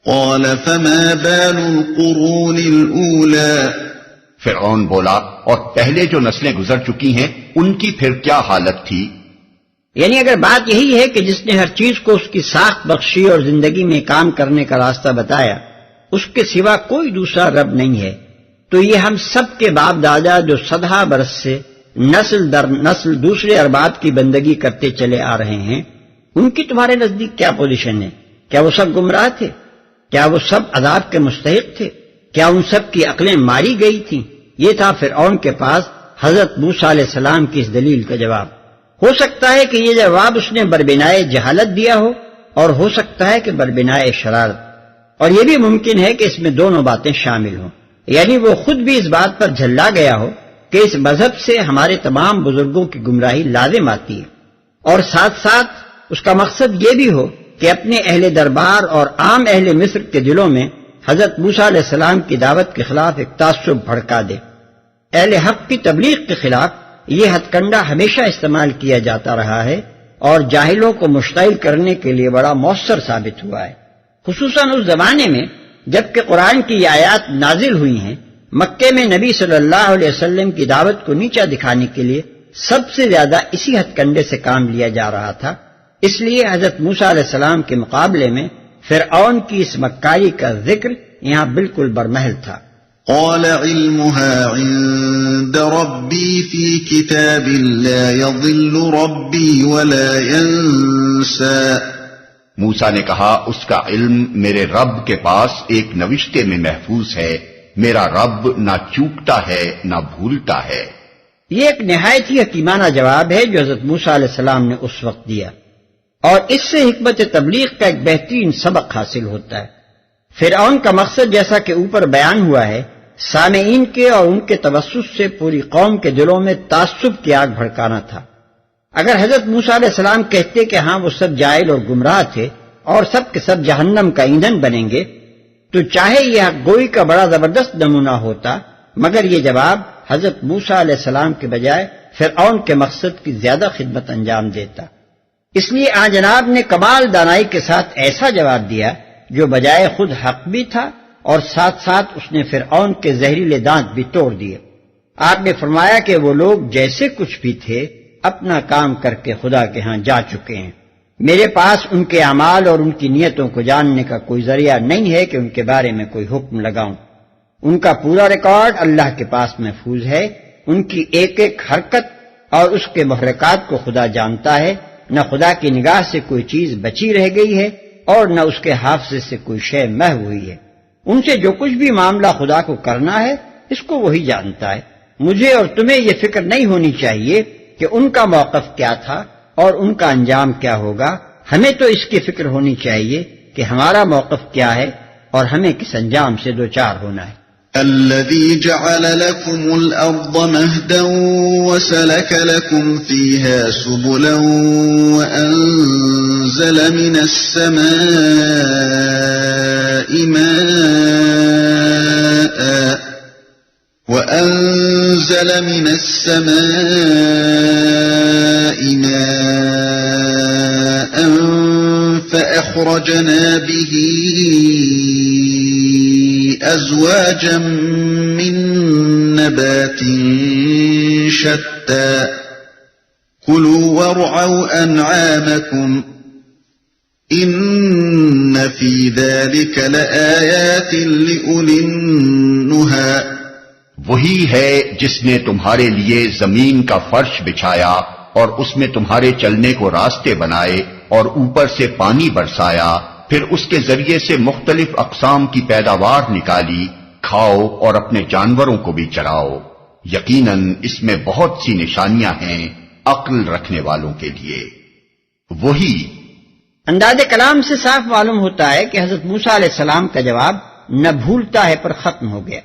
قال فما بال القرون الأولى فرعون بولا اور پہلے جو نسلیں گزر چکی ہیں ان کی پھر کیا حالت تھی؟ یعنی اگر بات یہی ہے کہ جس نے ہر چیز کو اس کی ساخت بخشی اور زندگی میں کام کرنے کا راستہ بتایا اس کے سوا کوئی دوسرا رب نہیں ہے، تو یہ ہم سب کے باپ دادا جو صدہا برس سے نسل در نسل دوسرے ارباب کی بندگی کرتے چلے آ رہے ہیں، ان کی تمہارے نزدیک کیا پوزیشن ہے؟ کیا وہ سب گمراہ تھے؟ کیا وہ سب عذاب کے مستحق تھے؟ کیا ان سب کی عقلیں ماری گئی تھیں؟ یہ تھا فرعون کے پاس حضرت موسیٰ علیہ السلام کی اس دلیل کا جواب۔ ہو سکتا ہے کہ یہ جواب اس نے بربنائے جہالت دیا ہو، اور ہو سکتا ہے کہ بربنائے شرارت، اور یہ بھی ممکن ہے کہ اس میں دونوں باتیں شامل ہوں، یعنی وہ خود بھی اس بات پر جھلا گیا ہو کہ اس مذہب سے ہمارے تمام بزرگوں کی گمراہی لازم آتی ہے، اور ساتھ ساتھ اس کا مقصد یہ بھی ہو کہ اپنے اہل دربار اور عام اہل مصر کے دلوں میں حضرت موسیٰ علیہ السلام کی دعوت کے خلاف ایک تعصب بھڑکا دے۔ اہل حق کی تبلیغ کے خلاف یہ ہتھ کنڈا ہمیشہ استعمال کیا جاتا رہا ہے اور جاہلوں کو مشتعل کرنے کے لیے بڑا مؤثر ثابت ہوا ہے، خصوصاً اس زمانے میں جب کہ قرآن کی یہ آیات نازل ہوئی ہیں۔ مکے میں نبی صلی اللہ علیہ وسلم کی دعوت کو نیچا دکھانے کے لیے سب سے زیادہ اسی ہتھ کنڈے سے کام لیا جا رہا تھا، اس لیے حضرت موسیٰ علیہ السلام کے مقابلے میں فرعون کی اس مکاری کا ذکر یہاں بالکل برمحل تھا۔ قال علمها عند ربي في كتاب لا يضل ربي ولا ينسى موسیٰ نے کہا اس کا علم میرے رب کے پاس ایک نوشتے میں محفوظ ہے، میرا رب نہ چوکتا ہے نہ بھولتا ہے۔ یہ ایک نہایت ہی حکیمانہ جواب ہے جو حضرت موسیٰ علیہ السلام نے اس وقت دیا، اور اس سے حکمت تبلیغ کا ایک بہترین سبق حاصل ہوتا ہے۔ فرعون کا مقصد جیسا کہ اوپر بیان ہوا ہے سامعین کے اور ان کے توسط سے پوری قوم کے دلوں میں تعصب کی آگ بھڑکانا تھا۔ اگر حضرت موسیٰ علیہ السلام کہتے کہ ہاں وہ سب جاہل اور گمراہ تھے اور سب کے سب جہنم کا ایندھن بنیں گے تو چاہے یہ حق گوئی کا بڑا زبردست نمونہ ہوتا، مگر یہ جواب حضرت موسیٰ علیہ السلام کے بجائے فرعون کے مقصد کی زیادہ خدمت انجام دیتا۔ اس لیے آن جناب نے کمال دانائی کے ساتھ ایسا جواب دیا جو بجائے خود حق بھی تھا اور ساتھ ساتھ اس نے فرعون کے زہریلے دانت بھی توڑ دیے۔ آپ نے فرمایا کہ وہ لوگ جیسے کچھ بھی تھے اپنا کام کر کے خدا کے ہاں جا چکے ہیں، میرے پاس ان کے اعمال اور ان کی نیتوں کو جاننے کا کوئی ذریعہ نہیں ہے کہ ان کے بارے میں کوئی حکم لگاؤں۔ ان کا پورا ریکارڈ اللہ کے پاس محفوظ ہے، ان کی ایک ایک حرکت اور اس کے محرکات کو خدا جانتا ہے، نہ خدا کی نگاہ سے کوئی چیز بچی رہ گئی ہے اور نہ اس کے حافظے سے کوئی شے محو ہوئی ہے۔ ان سے جو کچھ بھی معاملہ خدا کو کرنا ہے اس کو وہی جانتا ہے۔ مجھے اور تمہیں یہ فکر نہیں ہونی چاہیے کہ ان کا موقف کیا تھا اور ان کا انجام کیا ہوگا، ہمیں تو اس کی فکر ہونی چاہیے کہ ہمارا موقف کیا ہے اور ہمیں کس انجام سے دوچار ہونا ہے۔ الذي جعل لكم الأرض مهدا وسلك لكم فيها سبلا وأنزل من السماء ماء فأخرجنا به أزواجا من نبات شتى كلوا وارعوا أنعامكم إن في ذلك لآيات لأولي النهى۔ وہی ہے جس نے تمہارے لیے زمین کا فرش بچھایا اور اس میں تمہارے چلنے کو راستے بنائے اور اوپر سے پانی برسایا، پھر اس کے ذریعے سے مختلف اقسام کی پیداوار نکالی، کھاؤ اور اپنے جانوروں کو بھی چراؤ، یقیناً اس میں بہت سی نشانیاں ہیں عقل رکھنے والوں کے لیے۔ وہی انداز کلام سے صاف معلوم ہوتا ہے کہ حضرت موسیٰ علیہ السلام کا جواب نہ بھولتا ہے پر ختم ہو گیا،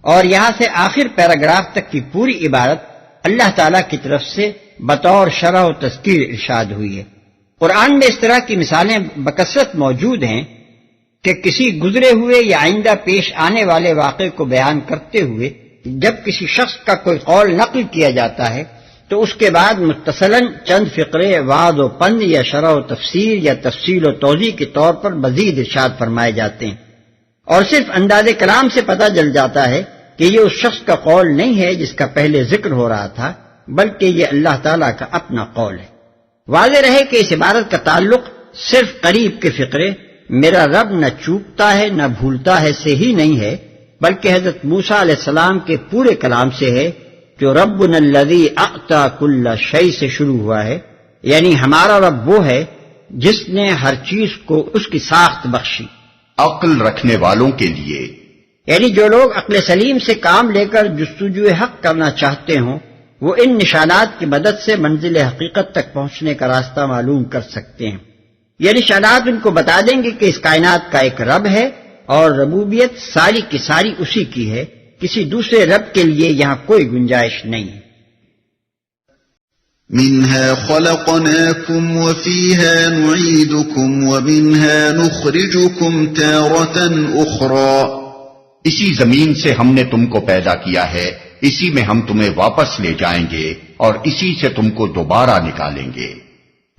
اور یہاں سے آخر پیراگراف تک کی پوری عبارت اللہ تعالیٰ کی طرف سے بطور شرح و تذکیر ارشاد ہوئی ہے۔ قرآن میں اس طرح کی مثالیں بکثرت موجود ہیں کہ کسی گزرے ہوئے یا آئندہ پیش آنے والے واقعے کو بیان کرتے ہوئے جب کسی شخص کا کوئی قول نقل کیا جاتا ہے تو تو اس کے بعد متصلاً چند فقرے وعظ و پند یا شرح و تفسیر یا تفصیل و توضیح کے طور پر مزید ارشاد فرمائے جاتے ہیں، اور صرف انداز کلام سے پتہ چل جاتا ہے کہ یہ اس شخص کا قول نہیں ہے جس کا پہلے ذکر ہو رہا تھا، بلکہ یہ اللہ تعالیٰ کا اپنا قول ہے۔ واضح رہے کہ اس عبارت کا تعلق صرف قریب کے فقرے میرا رب نہ چوکتا ہے نہ بھولتا ہے سے ہی نہیں ہے، بلکہ حضرت موسیٰ علیہ السلام کے پورے کلام سے ہے جو ربنا الذی اعطی کل شیء سے شروع ہوا ہے، یعنی ہمارا رب وہ ہے جس نے ہر چیز کو اس کی ساخت بخشی۔ عقل رکھنے والوں کے لیے، یعنی جو لوگ عقل سلیم سے کام لے کر جستجو حق کرنا چاہتے ہوں وہ ان نشانات کی مدد سے منزل حقیقت تک پہنچنے کا راستہ معلوم کر سکتے ہیں۔ یہ نشانات ان کو بتا دیں گے کہ اس کائنات کا ایک رب ہے اور ربوبیت ساری کی ساری اسی کی ہے، کسی دوسرے رب کے لیے یہاں کوئی گنجائش نہیں ہے۔ منها خلقناكم وفيها نعيدكم ومنها نخرجكم تارة أخرى۔ اسی زمین سے ہم نے تم کو پیدا کیا ہے، اسی میں ہم تمہیں واپس لے جائیں گے اور اسی سے تم کو دوبارہ نکالیں گے۔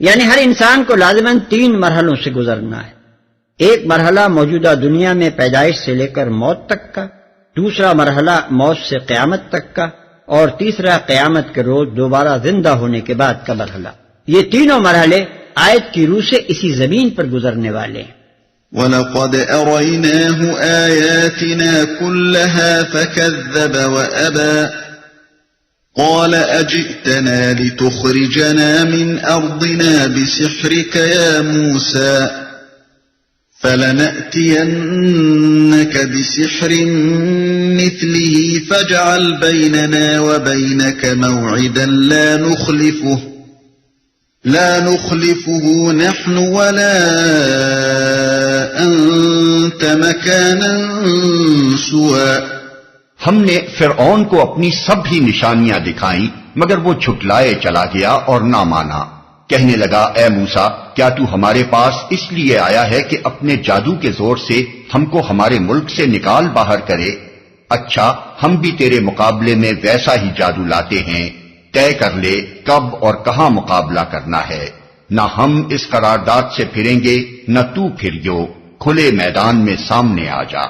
یعنی ہر انسان کو لازماً 3 مرحلوں سے گزرنا ہے۔ ایک مرحلہ موجودہ دنیا میں پیدائش سے لے کر موت تک کا، دوسرا مرحلہ موت سے قیامت تک کا، اور تیسرا قیامت کے روز دوبارہ زندہ ہونے کے بعد کا مرحلہ۔ یہ تینوں مرحلے آیت کی روح سے اسی زمین پر گزرنے والے ہیں۔ وَلَقَدْ أَرَيْنَاهُ آيَاتِنَا كُلَّهَا فَكَذَّبَ وَأَبَى قَالَ أَجِئْتَنَا لِتُخْرِجَنَا مِنْ أَرْضِنَا بِسِحْرِكَ يَا مُوسَى فَلَنَأْتِيَنَّكَ بِسِحْرٍ مِثْلِهِ فَاجْعَلْ بَيْنَنَا وَبَيْنَكَ مَوْعِدًا لا نخلفه نحن ولا أنت مكانا سوى۔ ہم نے فرعون کو اپنی سب ہی نشانیاں دکھائیں مگر وہ جھٹلائے چلا گیا اور نہ مانا۔ کہنے لگا، اے موسیٰ، کیا تو ہمارے پاس اس لیے آیا ہے کہ اپنے جادو کے زور سے ہم کو ہمارے ملک سے نکال باہر کرے؟ اچھا، ہم بھی تیرے مقابلے میں ویسا ہی جادو لاتے ہیں، طے کر لے کب اور کہاں مقابلہ کرنا ہے۔ نہ ہم اس قرارداد سے پھریں گے نہ تو پھریو، کھلے میدان میں سامنے آ جا۔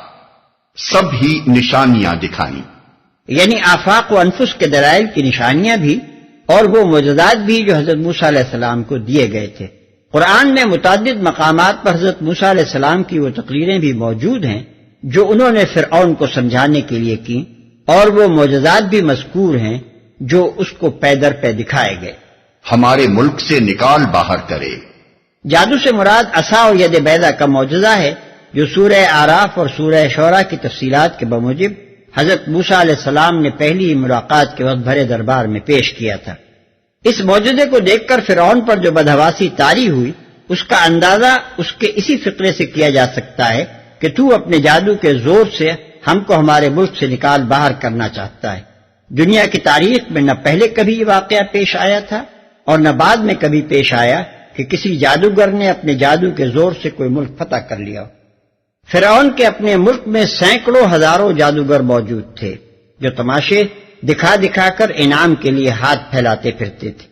سب ہی نشانیاں دکھائیں، یعنی آفاق و انفس کے دلائل کی نشانیاں بھی اور وہ معجزات بھی جو حضرت موسیٰ علیہ السلام کو دیے گئے تھے۔ قرآن میں متعدد مقامات پر حضرت موسیٰ علیہ السلام کی وہ تقریریں بھی موجود ہیں جو انہوں نے فرعون کو سمجھانے کے لیے کی، اور وہ معجزات بھی مذکور ہیں جو اس کو پے در پے دکھائے گئے۔ ہمارے ملک سے نکال باہر کرے۔ جادو سے مراد عصا اور ید بیضا کا معجزہ ہے جو سورہ آراف اور سورہ شعراء کی تفصیلات کے بموجب حضرت موسیٰ علیہ السلام نے پہلی ملاقات کے وقت بھرے دربار میں پیش کیا تھا۔ اس معجزے کو دیکھ کر فرعون پر جو بدحواسی طاری ہوئی اس کا اندازہ اس کے اسی فقرے سے کیا جا سکتا ہے کہ تو اپنے جادو کے زور سے ہم کو ہمارے ملک سے نکال باہر کرنا چاہتا ہے۔ دنیا کی تاریخ میں نہ پہلے کبھی یہ واقعہ پیش آیا تھا اور نہ بعد میں کبھی پیش آیا کہ کسی جادوگر نے اپنے جادو کے زور سے کوئی ملک فتح کر لیا ہو۔ فرعون کے اپنے ملک میں سینکڑوں ہزاروں جادوگر موجود تھے جو تماشے دکھا دکھا کر انعام کے لیے ہاتھ پھیلاتے پھرتے تھے۔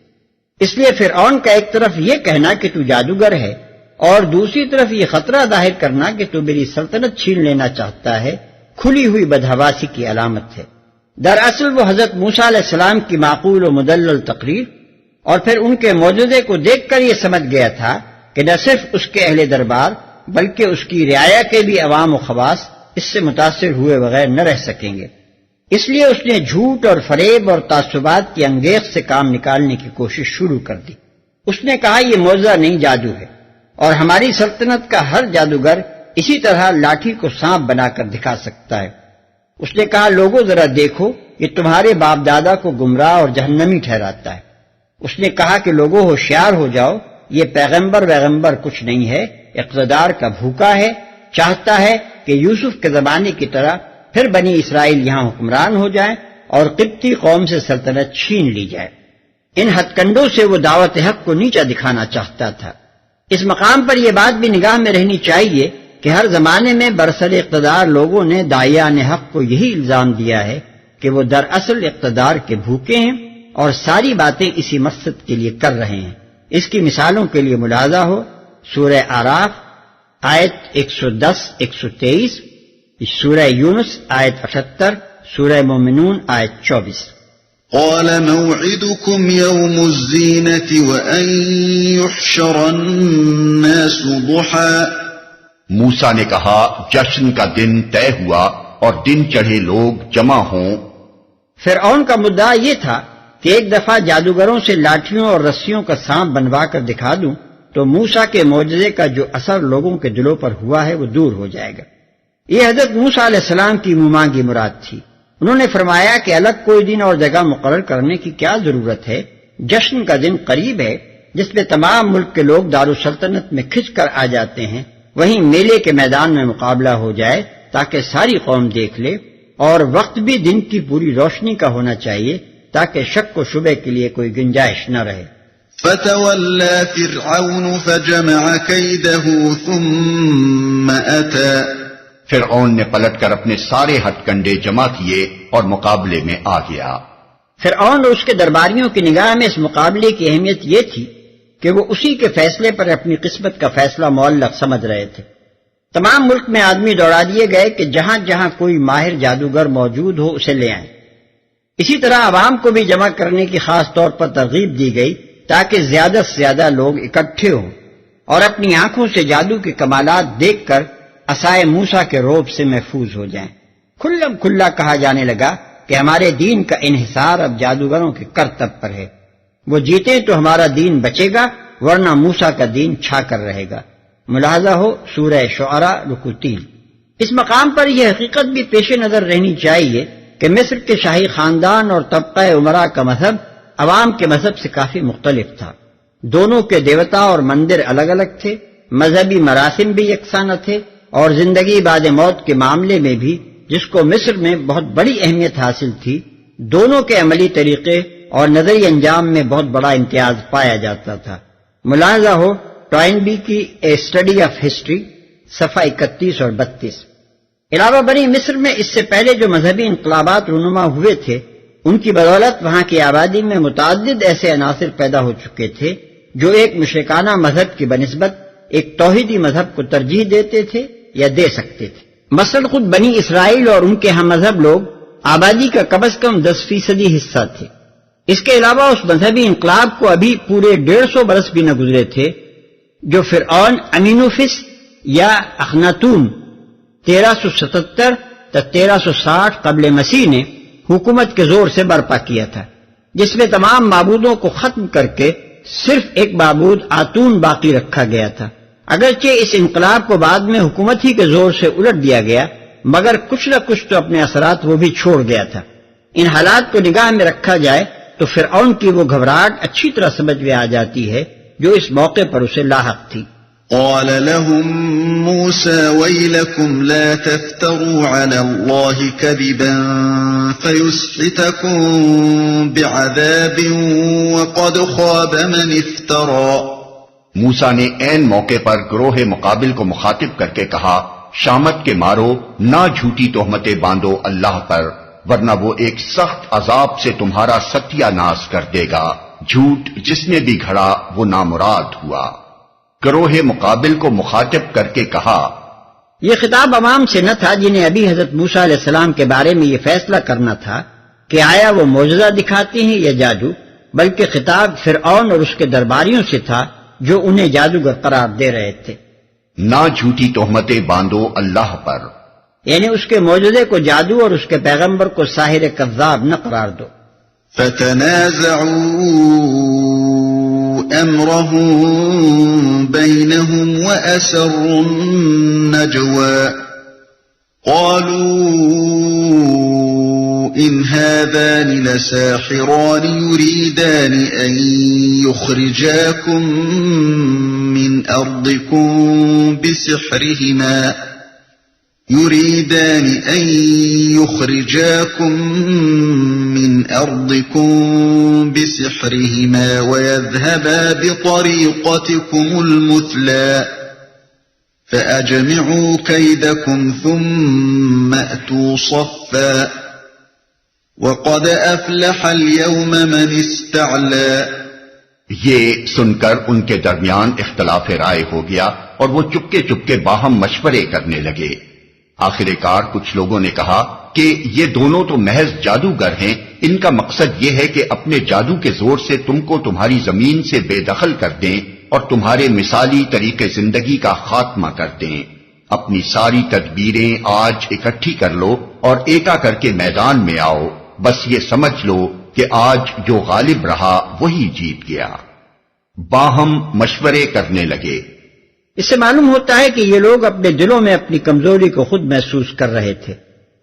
اس لیے فرعون کا ایک طرف یہ کہنا کہ تو جادوگر ہے اور دوسری طرف یہ خطرہ ظاہر کرنا کہ تو میری سلطنت چھین لینا چاہتا ہے، کھلی ہوئی بدحواسی کی علامت ہے۔ دراصل وہ حضرت موسیٰ علیہ السلام کی معقول و مدلل تقریر اور پھر ان کے معجزے کو دیکھ کر یہ سمجھ گیا تھا کہ نہ صرف اس کے اہل دربار بلکہ اس کی رعایا کے بھی عوام و خواص اس سے متاثر ہوئے بغیر نہ رہ سکیں گے۔ اس لیے اس نے جھوٹ اور فریب اور تعصبات کی انگیخت سے کام نکالنے کی کوشش شروع کر دی۔ اس نے کہا یہ معجزہ نہیں، جادو ہے، اور ہماری سلطنت کا ہر جادوگر اسی طرح لاٹھی کو سانپ بنا کر دکھا سکتا ہے۔ اس نے کہا لوگوں ذرا دیکھو، یہ تمہارے باپ دادا کو گمراہ اور جہنمی ٹھہراتا ہے۔ اس نے کہا کہ لوگوں ہوشیار ہو جاؤ، یہ پیغمبر کچھ نہیں ہے، اقتدار کا بھوکا ہے، چاہتا ہے کہ یوسف کے زمانے کی طرح پھر بنی اسرائیل یہاں حکمران ہو جائیں اور قبطی قوم سے سلطنت چھین لی جائے۔ ان ہتھ کنڈوں سے وہ دعوت حق کو نیچا دکھانا چاہتا تھا۔ اس مقام پر یہ بات بھی نگاہ میں رہنی چاہیے کہ ہر زمانے میں برسر اقتدار لوگوں نے داعیان حق کو یہی الزام دیا ہے کہ وہ دراصل اقتدار کے بھوکے ہیں اور ساری باتیں اسی مقصد کے لیے کر رہے ہیں۔ اس کی مثالوں کے لیے ملاحظہ ہو سورہ اعراف آیت 110 123، سورہ یونس آیت 78، سورہ مومنون آیت 24۔ قال موعدكم يوم الزينة وأن يحشر الناس ضحى۔ موسیٰ نے کہا جشن کا دن طے ہوا اور دن چڑھے لوگ جمع ہوں۔ فرعون کا مدعا یہ تھا کہ ایک دفعہ جادوگروں سے لاٹھیوں اور رسیوں کا سانپ بنوا کر دکھا دوں تو موسیٰ کے معجزے کا جو اثر لوگوں کے دلوں پر ہوا ہے وہ دور ہو جائے گا۔ یہ حضرت موسیٰ علیہ السلام کی منہ مانگی مراد تھی۔ انہوں نے فرمایا کہ الگ کوئی دن اور جگہ مقرر کرنے کی کیا ضرورت ہے، جشن کا دن قریب ہے جس میں تمام ملک کے لوگ دارالسلطنت میں کھنچ کر آ جاتے ہیں، وہیں میلے کے میدان میں مقابلہ ہو جائے تاکہ ساری قوم دیکھ لے، اور وقت بھی دن کی پوری روشنی کا ہونا چاہیے تاکہ شک و شبے کے لیے کوئی گنجائش نہ رہے۔ فتولى فرعون فجمع كيده ثم أتى۔ فرعون نے پلٹ کر اپنے سارے ہتھ کنڈے جمع کیے اور مقابلے میں آ گیا۔ فرعون اور اس کے درباریوں کی نگاہ میں اس مقابلے کی اہمیت یہ تھی کہ وہ اسی کے فیصلے پر اپنی قسمت کا فیصلہ معلق سمجھ رہے تھے۔ تمام ملک میں آدمی دوڑا دیے گئے کہ جہاں جہاں کوئی ماہر جادوگر موجود ہو اسے لے آئیں۔ اسی طرح عوام کو بھی جمع کرنے کی خاص طور پر ترغیب دی گئی تاکہ زیادہ سے زیادہ لوگ اکٹھے ہوں اور اپنی آنکھوں سے جادو کے کمالات دیکھ کر عصائے موسیٰ کے رعب سے محفوظ ہو جائیں۔ کھلم کھلا کہا جانے لگا کہ ہمارے دین کا انحصار اب جادوگروں کے کرتب پر ہے، وہ جیتے تو ہمارا دین بچے گا ورنہ موسیٰ کا دین چھا کر رہے گا۔ ملاحظہ ہو سورہ شعراء رکوع 3۔ اس مقام پر یہ حقیقت بھی پیش نظر رہنی چاہیے کہ مصر کے شاہی خاندان اور طبقہ عمرا کا مذہب عوام کے مذہب سے کافی مختلف تھا۔ دونوں کے دیوتا اور مندر الگ الگ تھے، مذہبی مراسم بھی یکساں نہ تھے، اور زندگی بعد موت کے معاملے میں بھی جس کو مصر میں بہت بڑی اہمیت حاصل تھی، دونوں کے عملی طریقے اور نظری انجام میں بہت بڑا امتیاز پایا جاتا تھا۔ ملاحظہ ہو ٹوائنبی کی اے اسٹڈی آف ہسٹری صفحہ 31 اور 32۔ علاوہ بنی مصر میں اس سے پہلے جو مذہبی انقلابات رونما ہوئے تھے ان کی بدولت وہاں کی آبادی میں متعدد ایسے عناصر پیدا ہو چکے تھے جو ایک مشرکانہ مذہب کی بنسبت ایک توحیدی مذہب کو ترجیح دیتے تھے یا دے سکتے تھے۔ مثلا خود بنی اسرائیل اور ان کے ہم مذہب لوگ آبادی کا کم از کم 10% حصہ تھے۔ اس کے علاوہ اس مذہبی انقلاب کو ابھی پورے 150 برس بھی نہ گزرے تھے جو فرعون امینوفس یا اخناتون 1377 تا 1360 قبل مسیح نے حکومت کے زور سے برپا کیا تھا، جس میں تمام معبودوں کو ختم کر کے صرف ایک معبود آتون باقی رکھا گیا تھا۔ اگرچہ اس انقلاب کو بعد میں حکومت ہی کے زور سے الٹ دیا گیا، مگر کچھ نہ کچھ تو اپنے اثرات وہ بھی چھوڑ گیا تھا۔ ان حالات کو نگاہ میں رکھا جائے تو فرعون کی وہ گھبراہٹ اچھی طرح سمجھ میں آ جاتی ہے جو اس موقع پر اسے لاحق تھی۔ قال لهم موسى ويلكم لا تفتروا على الله كذبا فيسحتكم بعذاب وقد خاب من افترى۔ موسیٰ نے عین موقع پر گروہ مقابل کو مخاطب کر کے کہا شامت کے مارو نہ جھوٹی تہمتیں باندھو اللہ پر، ورنہ وہ ایک سخت عذاب سے تمہارا ستیہ ناش کر دے گا۔ جھوٹ جس نے بھی گھڑا وہ نامراد ہوا۔ گروہ مقابل کو مخاطب کر کے کہا، یہ خطاب عوام سے نہ تھا جنہیں ابھی حضرت موسیٰ علیہ السلام کے بارے میں یہ فیصلہ کرنا تھا کہ آیا وہ معجزہ دکھاتے ہیں یا جادو، بلکہ خطاب فرعون اور اس کے درباریوں سے تھا جو انہیں جادوگر قرار دے رہے تھے۔ نہ جھوٹی تہمتیں باندھو اللہ پر، یعنی اس کے معجزے کو جادو اور اس کے پیغمبر کو ساحر کذاب نہ قرار دو۔ فتنازعوا امرهم بينهم واسروا النجوى قالوا ان هذان لساحران يريدان ان يخرجاكم من ارضكم بسحرهما ويذهبا بطريقتكم المثلى فأجمعوا كيدكم ثم أتوا صفا وَقَدْ أَفْلَحَ الْيَوْمَ مَنِ اسْتَعْلَى. یہ سن کر ان کے درمیان اختلاف رائے ہو گیا اور وہ چپکے چپکے باہم مشورے کرنے لگے. آخر کار کچھ لوگوں نے کہا کہ یہ دونوں تو محض جادوگر ہیں، ان کا مقصد یہ ہے کہ اپنے جادو کے زور سے تم کو تمہاری زمین سے بے دخل کر دیں اور تمہارے مثالی طریقے زندگی کا خاتمہ کر دیں. اپنی ساری تدبیریں آج اکٹھی کر لو اور ایکا کر کے میدان میں آؤ. بس یہ سمجھ لو کہ آج جو غالب رہا وہی جیت گیا. باہم مشورے کرنے لگے. اس سے معلوم ہوتا ہے کہ یہ لوگ اپنے دلوں میں اپنی کمزوری کو خود محسوس کر رہے تھے.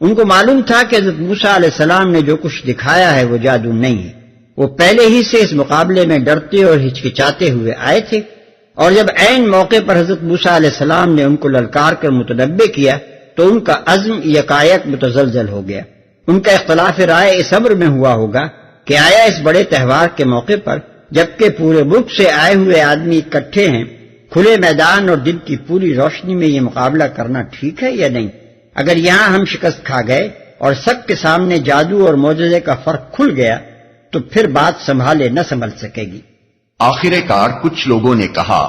ان کو معلوم تھا کہ حضرت موسیٰ علیہ السلام نے جو کچھ دکھایا ہے وہ جادو نہیں ہے. وہ پہلے ہی سے اس مقابلے میں ڈرتے اور ہچکچاتے ہوئے آئے تھے، اور جب عین موقع پر حضرت موسیٰ علیہ السلام نے ان کو للکار کر متنبع کیا تو ان کا عزم یکایک متزلزل ہو گیا. ان کا اختلاف رائے اس امر میں ہوا ہوگا کہ آیا اس بڑے تہوار کے موقع پر جبکہ پورے ملک سے آئے ہوئے آدمی اکٹھے ہیں، کھلے میدان اور دن کی پوری روشنی میں یہ مقابلہ کرنا ٹھیک ہے یا نہیں؟ اگر یہاں ہم شکست کھا گئے اور سب کے سامنے جادو اور معجزے کا فرق کھل گیا تو پھر بات سنبھالے نہ سنبھل سکے گی. آخر کار کچھ لوگوں نے کہا،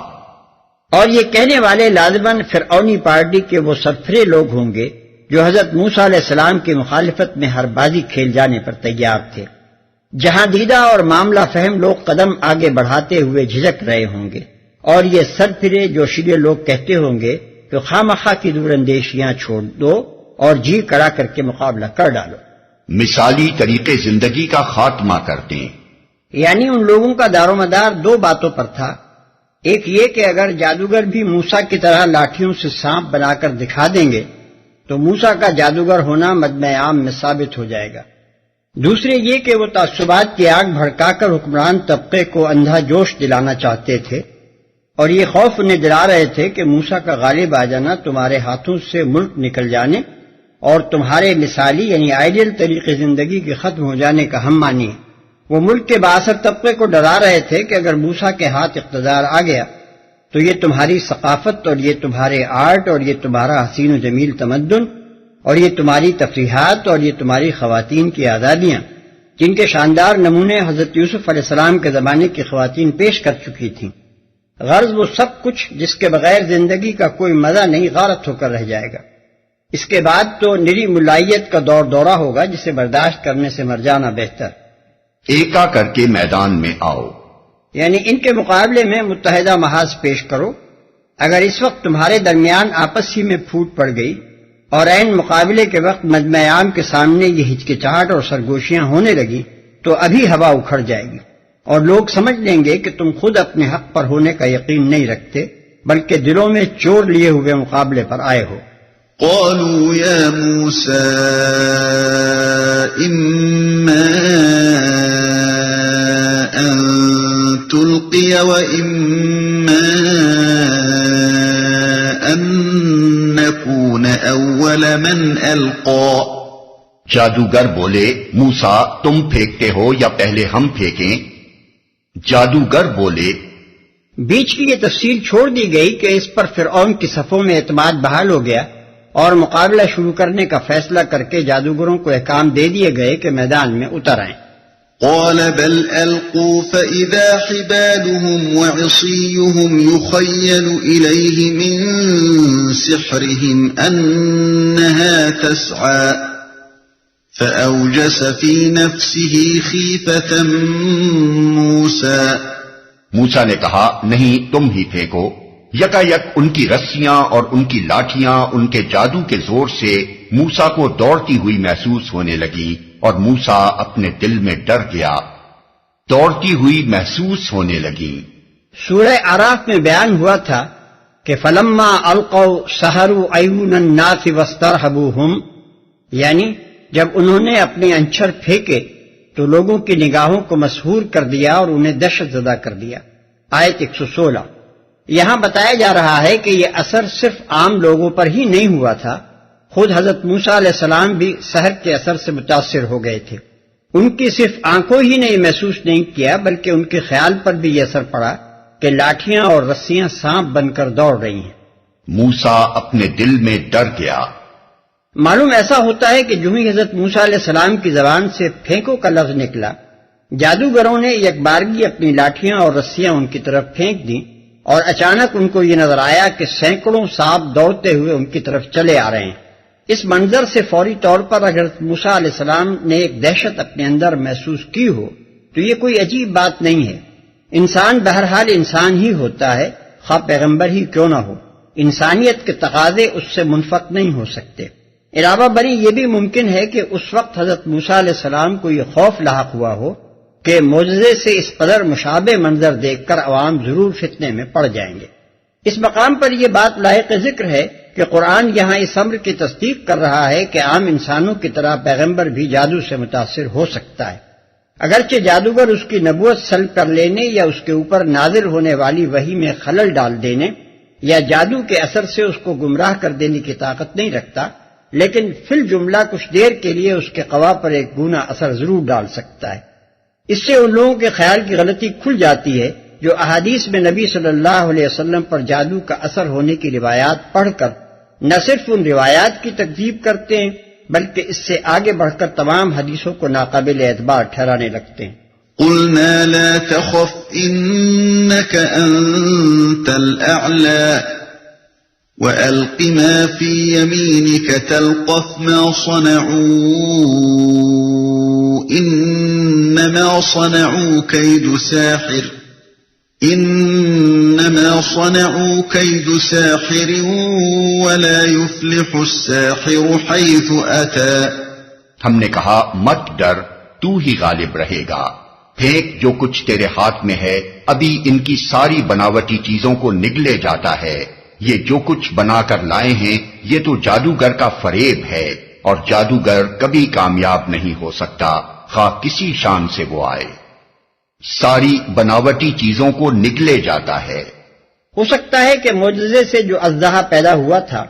اور یہ کہنے والے لازماً فرعونی پارٹی کے وہ سرفرے لوگ ہوں گے جو حضرت موسیٰ علیہ السلام کی مخالفت میں ہر بازی کھیل جانے پر تیار تھے. جہاں دیدہ اور معاملہ فہم لوگ قدم آگے بڑھاتے ہوئے جھجک رہے ہوں گے، اور یہ سرفرے جوشیلے لوگ کہتے ہوں گے کہ خواہ کی دور اندیشیاں چھوڑ دو اور جی کڑا کر کے مقابلہ کر ڈالو. مثالی طریقے زندگی کا خاتمہ کر دیں. یعنی ان لوگوں کا دار و مدار دو باتوں پر تھا. ایک یہ کہ اگر جادوگر بھی موسیٰ کی طرح لاٹھیوں سے سانپ بنا کر دکھا دیں گے تو موسیٰ کا جادوگر ہونا مجمع عام میں ثابت ہو جائے گا. دوسرے یہ کہ وہ تعصبات کی آگ بھڑکا کر حکمران طبقے کو اندھا جوش دلانا چاہتے تھے، اور یہ خوف انہیں دلا رہے تھے کہ موسیٰ کا غالب آ جانا تمہارے ہاتھوں سے ملک نکل جانے اور تمہارے مثالی یعنی آئیڈیل طریقے زندگی کے ختم ہو جانے کا ہم مانی ہے. وہ ملک کے بااثر طبقے کو ڈرا رہے تھے کہ اگر موسیٰ کے ہاتھ اقتدار آ گیا تو یہ تمہاری ثقافت اور یہ تمہارے آرٹ اور یہ تمہارا حسین و جمیل تمدن اور یہ تمہاری تفریحات اور یہ تمہاری خواتین کی آزادیاں جن کے شاندار نمونے حضرت یوسف علیہ السلام کے زمانے کی خواتین پیش کر چکی تھیں، غرض وہ سب کچھ جس کے بغیر زندگی کا کوئی مزہ نہیں غارت ہو کر رہ جائے گا. اس کے بعد تو نری ملائیت کا دور دورہ ہوگا جسے برداشت کرنے سے مر جانا بہتر. ایکا کر کے میدان میں آؤ. یعنی ان کے مقابلے میں متحدہ محاذ پیش کرو. اگر اس وقت تمہارے درمیان آپس ہی میں پھوٹ پڑ گئی اور عین مقابلے کے وقت مجمع عام کے سامنے یہ ہچکچاہٹ اور سرگوشیاں ہونے لگی تو ابھی ہوا اکھڑ جائے گی اور لوگ سمجھ لیں گے کہ تم خود اپنے حق پر ہونے کا یقین نہیں رکھتے بلکہ دلوں میں چور لیے ہوئے مقابلے پر آئے ہو. قالوا يا موسى إما أن تلقي وإما أن نكون أول من ألقى. جادوگر بولے، موسیٰ تم پھینکتے ہو یا پہلے ہم پھینکیں؟ جادوگر بولے. بیچ کی یہ تفصیل چھوڑ دی گئی کہ اس پر فرعون کی صفوں میں اعتماد بحال ہو گیا اور مقابلہ شروع کرنے کا فیصلہ کر کے جادوگروں کو احکام دے دیے گئے کہ میدان میں اتر آئیں. قال بل ألقوا فإذا حبالهم وعصيهم يخيل إليه من سحرهم أنها تسعى فأوجس في نفسه خيفة موسى. موسیٰ نے کہا نہیں تم ہی پھینکو. یکا یک ان کی رسیاں اور ان کی لاٹھیاں ان کے جادو کے زور سے موسیٰ کو دوڑتی ہوئی محسوس ہونے لگی اور موسیٰ اپنے دل میں ڈر گیا. دوڑتی ہوئی محسوس ہونے لگی. سورہ اعراف میں بیان ہوا تھا کہ فلما القوا سحروا اعین الناس واسترهبوهم، یعنی جب انہوں نے اپنے انچر پھینکے تو لوگوں کی نگاہوں کو مسحور کر دیا اور انہیں دہشت زدہ کر دیا. آیت 116. یہاں بتایا جا رہا ہے کہ یہ اثر صرف عام لوگوں پر ہی نہیں ہوا تھا، خود حضرت موسیٰ علیہ السلام بھی سحر کے اثر سے متاثر ہو گئے تھے. ان کی صرف آنکھوں ہی نے یہ محسوس نہیں کیا بلکہ ان کے خیال پر بھی یہ اثر پڑا کہ لاٹھیاں اور رسیاں سانپ بن کر دوڑ رہی ہیں. موسیٰ اپنے دل میں ڈر گیا. معلوم ایسا ہوتا ہے کہ جو ہی حضرت موسیٰ علیہ السلام کی زبان سے پھینکو کا لفظ نکلا، جادوگروں نے یک بارگی اپنی لاٹھیاں اور رسیاں ان کی طرف پھینک دیں، اور اچانک ان کو یہ نظر آیا کہ سینکڑوں سانپ دوڑتے ہوئے ان کی طرف چلے آ رہے ہیں۔ اس منظر سے فوری طور پر اگر موسیٰ علیہ السلام نے ایک دہشت اپنے اندر محسوس کی ہو تو یہ کوئی عجیب بات نہیں ہے۔ انسان بہرحال انسان ہی ہوتا ہے، خواہ پیغمبر ہی کیوں نہ ہو، انسانیت کے تقاضے اس سے منفک نہیں ہو سکتے۔ علاوہ بری یہ بھی ممکن ہے کہ اس وقت حضرت موسیٰ علیہ السلام کو یہ خوف لاحق ہوا ہو کہ معجزے سے اس قدر مشابہ منظر دیکھ کر عوام ضرور فتنے میں پڑ جائیں گے۔ اس مقام پر یہ بات لائق ذکر ہے کہ قرآن یہاں اس امر کی تصدیق کر رہا ہے کہ عام انسانوں کی طرح پیغمبر بھی جادو سے متاثر ہو سکتا ہے، اگرچہ جادوگر اس کی نبوت سلب کر لینے یا اس کے اوپر نازل ہونے والی وحی میں خلل ڈال دینے یا جادو کے اثر سے اس کو گمراہ کر دینے کی طاقت نہیں رکھتا، لیکن فی الجملہ کچھ دیر کے لیے اس کے قوا پر ایک گونا اثر ضرور ڈال سکتا ہے۔ اس سے ان لوگوں کے خیال کی غلطی کھل جاتی ہے جو احادیث میں نبی صلی اللہ علیہ وسلم پر جادو کا اثر ہونے کی روایات پڑھ کر نہ صرف ان روایات کی تکذیب کرتے ہیں بلکہ اس سے آگے بڑھ کر تمام حدیثوں کو ناقابل اعتبار ٹھہرانے لگتے ہیں۔ قلنا لا تخف إنك أنت الأعلى وألق ما في يمينك تلقف ما صنعوا إنما صنعوا كيد ساحر ولا يفلح الساحر حيث أتى۔ ہم نے کہا مت ڈر، تو ہی غالب رہے گا، پھینک جو کچھ تیرے ہاتھ میں ہے، ابھی ان کی ساری بناوٹی چیزوں کو نگلے جاتا ہے۔ یہ جو کچھ بنا کر لائے ہیں یہ تو جادوگر کا فریب ہے، اور جادوگر کبھی کامیاب نہیں ہو سکتا خواہ کسی شان سے وہ آئے۔ ساری بناوٹی چیزوں کو نگلے جاتا ہے۔ ہو سکتا ہے کہ معجزے سے جو اژدہا پیدا ہوا تھا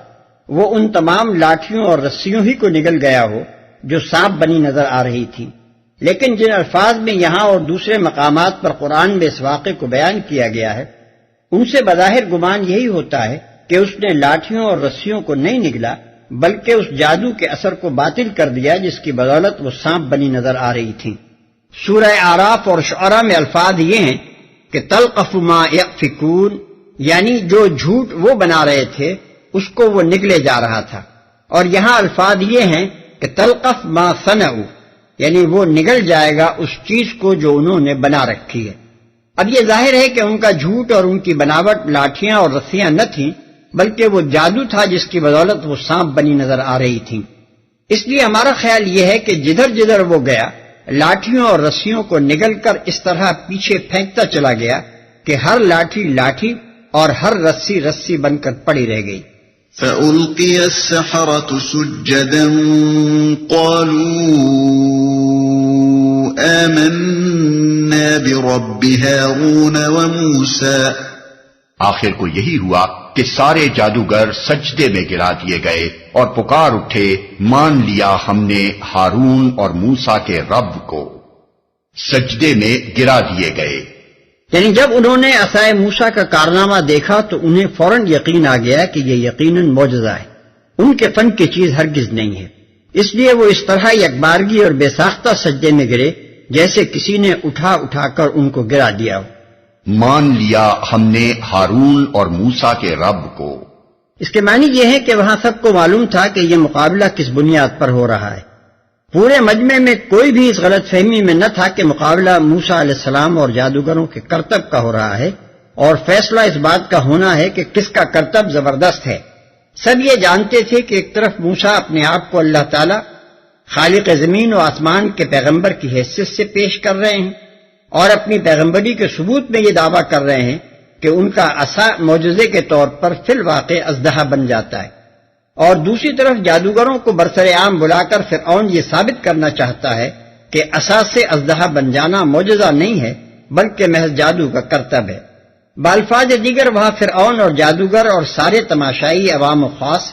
وہ ان تمام لاٹھیوں اور رسیوں ہی کو نگل گیا ہو جو سانپ بنی نظر آ رہی تھی، لیکن جن الفاظ میں یہاں اور دوسرے مقامات پر قرآن میں اس واقعے کو بیان کیا گیا ہے ان سے بظاہر گمان یہی ہوتا ہے کہ اس نے لاٹھیوں اور رسیوں کو نہیں نگلا بلکہ اس جادو کے اثر کو باطل کر دیا جس کی بدولت وہ سانپ بنی نظر آ رہی تھیں۔ سورہ اعراف اور شعراء میں الفاظ یہ ہیں کہ تلقف ما یأفکون، یعنی جو جھوٹ وہ بنا رہے تھے اس کو وہ نگلے جا رہا تھا، اور یہاں الفاظ یہ ہیں کہ تلقف ما صنعوا، یعنی وہ نگل جائے گا اس چیز کو جو انہوں نے بنا رکھی ہے۔ اب یہ ظاہر ہے کہ ان کا جھوٹ اور ان کی بناوٹ لاٹھیاں اور رسیاں نہ تھیں بلکہ وہ جادو تھا جس کی بدولت وہ سانپ بنی نظر آ رہی تھیں۔ اس لیے ہمارا خیال یہ ہے کہ جدھر جدھر وہ گیا لاٹھیوں اور رسیوں کو نگل کر اس طرح پیچھے پھینکتا چلا گیا کہ ہر لاٹھی لاٹھی اور ہر رسی رسی بن کر پڑی رہ گئی۔ فَأُلْقِيَ السَّحَرَةُ سُجَّدًا قَالُوا آمَنَّا بِرَبِّ هَارُونَ وَمُوسَىٰ۔ آخر کو یہی ہوا کہ سارے جادوگر سجدے میں گرا دیے گئے اور پکار اٹھے، مان لیا ہم نے ہارون اور موسیٰ کے رب کو۔ سجدے میں گرا دیے گئے، یعنی جب انہوں نے عصائے موسیٰ کا کارنامہ دیکھا تو انہیں فوراً یقین آ گیا کہ یہ یقیناً معجزہ ہے، ان کے فن کی چیز ہرگز نہیں ہے، اس لیے وہ اس طرح یکبارگی اور بے ساختہ سجدے میں گرے جیسے کسی نے اٹھا اٹھا کر ان کو گرا دیا ہو۔ مان لیا ہم نے ہارون اور موسیٰ کے رب کو۔ اس کے معنی یہ ہے کہ وہاں سب کو معلوم تھا کہ یہ مقابلہ کس بنیاد پر ہو رہا ہے۔ پورے مجمع میں کوئی بھی اس غلط فہمی میں نہ تھا کہ مقابلہ موسیٰ علیہ السلام اور جادوگروں کے کرتب کا ہو رہا ہے، اور فیصلہ اس بات کا ہونا ہے کہ کس کا کرتب زبردست ہے۔ سب یہ جانتے تھے کہ ایک طرف موسیٰ اپنے آپ کو اللہ تعالی خالق زمین و آسمان کے پیغمبر کی حیثیت سے پیش کر رہے ہیں اور اپنی پیغمبری کے ثبوت میں یہ دعویٰ کر رہے ہیں کہ ان کا عصا معجزے کے طور پر فی الواقع اژدہا بن جاتا ہے، اور دوسری طرف جادوگروں کو برسر عام بلا کر فرعون یہ ثابت کرنا چاہتا ہے کہ عصا سے اژدہا بن جانا معجزہ نہیں ہے بلکہ محض جادو کا کرتب ہے۔ بالفاظ دیگر وہاں فرعون اور جادوگر اور سارے تماشائی عوام و خاص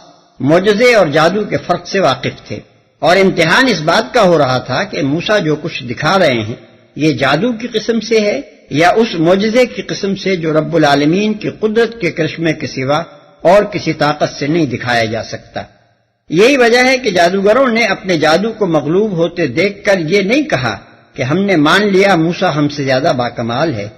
معجزے اور جادو کے فرق سے واقف تھے، اور امتحان اس بات کا ہو رہا تھا کہ موسیٰ جو کچھ دکھا رہے ہیں یہ جادو کی قسم سے ہے یا اس معجزے کی قسم سے جو رب العالمین کی قدرت کے کرشمے کے سوا اور کسی طاقت سے نہیں دکھایا جا سکتا۔ یہی وجہ ہے کہ جادوگروں نے اپنے جادو کو مغلوب ہوتے دیکھ کر یہ نہیں کہا کہ ہم نے مان لیا موسیٰ ہم سے زیادہ باکمال ہے،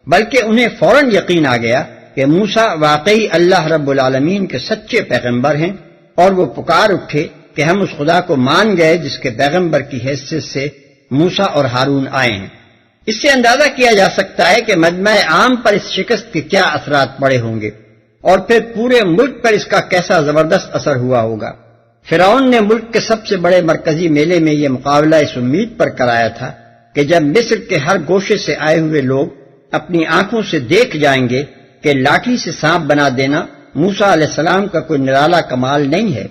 بلکہ انہیں فوراً یقین آ گیا کہ موسیٰ واقعی اللہ رب العالمین کے سچے پیغمبر ہیں، اور وہ پکار اٹھے کہ ہم اس خدا کو مان گئے جس کے پیغمبر کی حیثیت سے موسیٰ اور ہارون آئے ہیں۔ اس سے اندازہ کیا جا سکتا ہے کہ مجمع عام پر اس شکست کے کیا اثرات پڑے ہوں گے، اور پھر پورے ملک پر اس کا کیسا زبردست اثر ہوا ہوگا۔ فرعون نے ملک کے سب سے بڑے مرکزی میلے میں یہ مقابلہ اس امید پر کرایا تھا کہ جب مصر کے ہر گوشے سے آئے ہوئے لوگ اپنی آنکھوں سے دیکھ جائیں گے کہ لاٹھی سے سانپ بنا دینا موسیٰ علیہ السلام کا کوئی نرالا کمال نہیں ہے،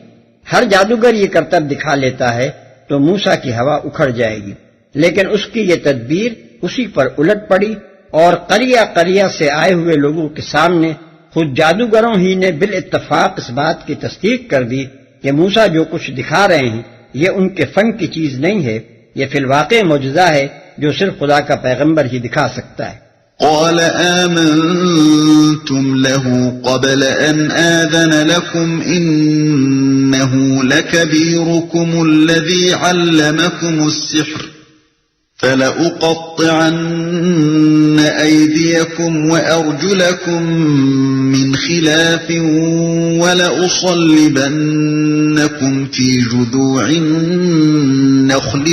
ہر جادوگر یہ کرتب دکھا لیتا ہے تو موسیٰ کی ہوا اکھڑ جائے گی، لیکن اس کی یہ تدبیر اسی پر الٹ پڑی، اور قریہ قریہ سے آئے ہوئے لوگوں کے سامنے خود جادوگروں ہی نے بالاتفاق اس بات کی تصدیق کر دی کہ موسیٰ جو کچھ دکھا رہے ہیں یہ ان کے فن کی چیز نہیں ہے، یہ فی الواقع معجزہ ہے جو صرف خدا کا پیغمبر ہی دکھا سکتا ہے۔ قال آمنتم له قبل أن آذن لكم إنه لكبيركم الذي علمكم السحر فلأقطعن أيديكم وأرجلكم من خلاف ولأصلبنكم في جذوع النخل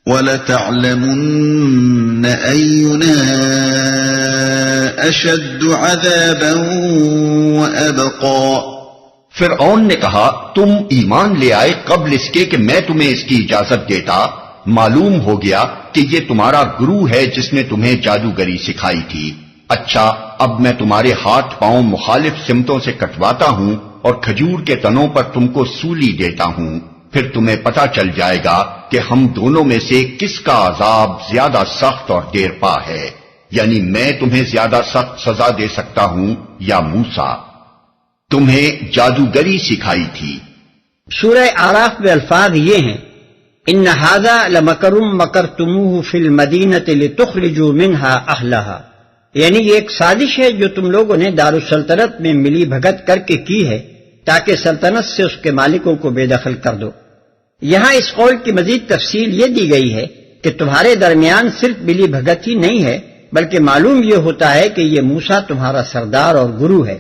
ولتعلمن أينا أشد عذابا وأبقى۔ فرعون نے کہا تم ایمان لے آئے قبل اس کے کہ میں تمہیں اس کی اجازت دیتا، معلوم ہو گیا کہ یہ تمہارا گرو ہے جس نے تمہیں جادوگری سکھائی تھی۔ اچھا اب میں تمہارے ہاتھ پاؤں مخالف سمتوں سے کٹواتا ہوں اور کھجور کے تنوں پر تم کو سولی دیتا ہوں، پھر تمہیں پتہ چل جائے گا کہ ہم دونوں میں سے کس کا عذاب زیادہ سخت اور دیر پا ہے، یعنی میں تمہیں زیادہ سخت سزا دے سکتا ہوں یا موسیٰ۔ تمہیں جادوگری سکھائی تھی۔ سورہ آراف میں الفاظ یہ ہیں، ان ھذا لمکر مکرتموہ فی المدینۃ لتخرجوا منہا اہلہا، یعنی یہ ایک سازش ہے جو تم لوگوں نے دارالسلطنت میں ملی بھگت کر کے کی ہے تاکہ سلطنت سے اس کے مالکوں کو بے دخل کر دو۔ یہاں اس قول کی مزید تفصیل یہ دی گئی ہے کہ تمہارے درمیان صرف ملی بھگت ہی نہیں ہے، بلکہ معلوم یہ ہوتا ہے کہ یہ موسیٰ تمہارا سردار اور گرو ہے۔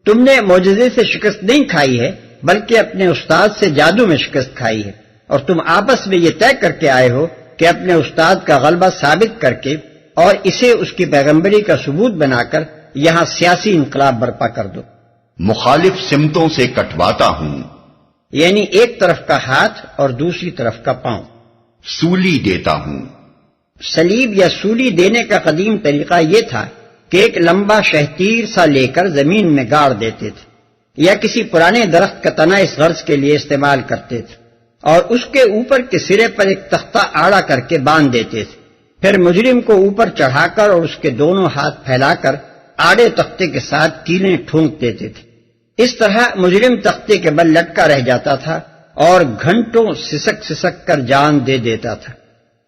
تم نے معجزے سے شکست نہیں کھائی ہے بلکہ اپنے استاد سے جادو میں شکست کھائی ہے، اور تم آپس میں یہ طے کر کے آئے ہو کہ اپنے استاد کا غلبہ ثابت کر کے اور اسے اس کی پیغمبری کا ثبوت بنا کر یہاں سیاسی انقلاب برپا کر دو۔ مخالف سمتوں سے کٹواتا ہوں، یعنی ایک طرف کا ہاتھ اور دوسری طرف کا پاؤں۔ سولی دیتا ہوں۔ سلیب یا سولی دینے کا قدیم طریقہ یہ تھا کہ ایک لمبا شہتیر سا لے کر زمین میں گاڑ دیتے تھے، یا کسی پرانے درخت کا تنا اس غرض کے لیے استعمال کرتے تھے، اور اس کے اوپر کے سرے پر ایک تختہ آڑا کر کے باندھ دیتے تھے، پھر مجرم کو اوپر چڑھا کر اور اس کے دونوں ہاتھ پھیلا کر آڑے تختے کے ساتھ کیلیں ٹھونک دیتے تھے۔ اس طرح مجرم تختے کے بل لٹکا رہ جاتا تھا اور گھنٹوں سسک سسک کر جان دے دیتا تھا۔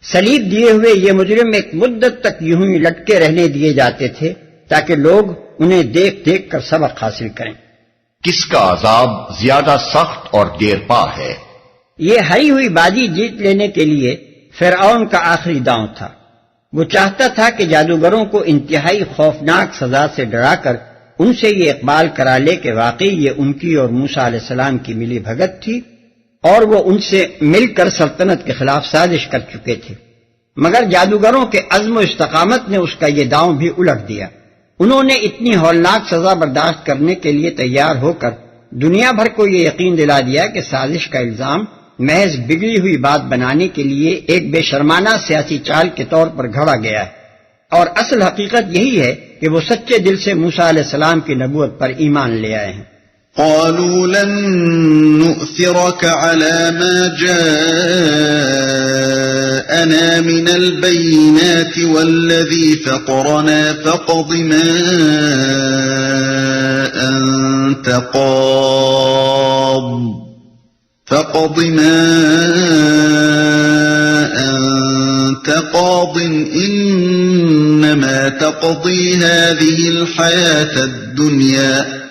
سلیب دیے ہوئے یہ مجرم ایک مدت تک یوں ہی لٹکے رہنے دیے جاتے تھے تاکہ لوگ انہیں دیکھ دیکھ کر سبق حاصل کریں۔ کس کا عذاب زیادہ سخت اور دیر پا ہے؟ یہ ہری ہوئی بازی جیت لینے کے لیے فرعون کا آخری داؤں تھا۔ وہ چاہتا تھا کہ جادوگروں کو انتہائی خوفناک سزا سے ڈرا کر ان سے یہ اقبال کرا لے کہ واقعی یہ ان کی اور موسیٰ علیہ السلام کی ملی بھگت تھی اور وہ ان سے مل کر سلطنت کے خلاف سازش کر چکے تھے، مگر جادوگروں کے عزم و استقامت نے اس کا یہ داؤں بھی الٹ دیا۔ انہوں نے اتنی ہولناک سزا برداشت کرنے کے لیے تیار ہو کر دنیا بھر کو یہ یقین دلا دیا کہ سازش کا الزام محض بگڑی ہوئی بات بنانے کے لیے ایک بے شرمانہ سیاسی چال کے طور پر گھڑا گیا ہے، اور اصل حقیقت یہی ہے کہ وہ سچے دل سے موسیٰ علیہ السلام کی نبوت پر ایمان لے آئے ہیں۔ قالوا لن نؤثرك على ما جاءنا من البينات والذي فطرنا فاقض ما أنت قاض إنما تقضي هذه الحياة الدنيا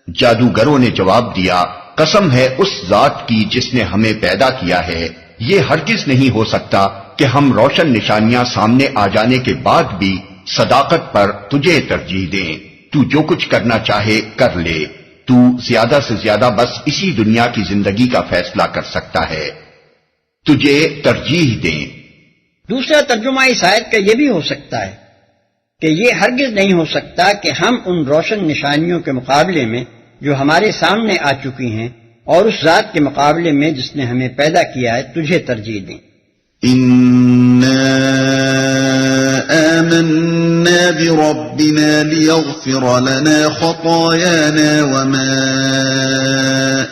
جادوگروں نے جواب دیا، قسم ہے اس ذات کی جس نے ہمیں پیدا کیا ہے، یہ ہرگز نہیں ہو سکتا کہ ہم روشن نشانیاں سامنے آ جانے کے بعد بھی صداقت پر تجھے ترجیح دیں۔ تو جو کچھ کرنا چاہے کر لے، تو زیادہ سے زیادہ بس اسی دنیا کی زندگی کا فیصلہ کر سکتا ہے، تجھے ترجیح دیں۔ دوسرا ترجمہ اس آیت کا یہ بھی ہو سکتا ہے کہ یہ ہرگز نہیں ہو سکتا کہ ہم ان روشن نشانیوں کے مقابلے میں جو ہمارے سامنے آ چکی ہیں اور اس ذات کے مقابلے میں جس نے ہمیں پیدا کیا ہے تجھے ترجیح دیں۔ إنا آمنا بربنا ليغفر لنا خطايانا وما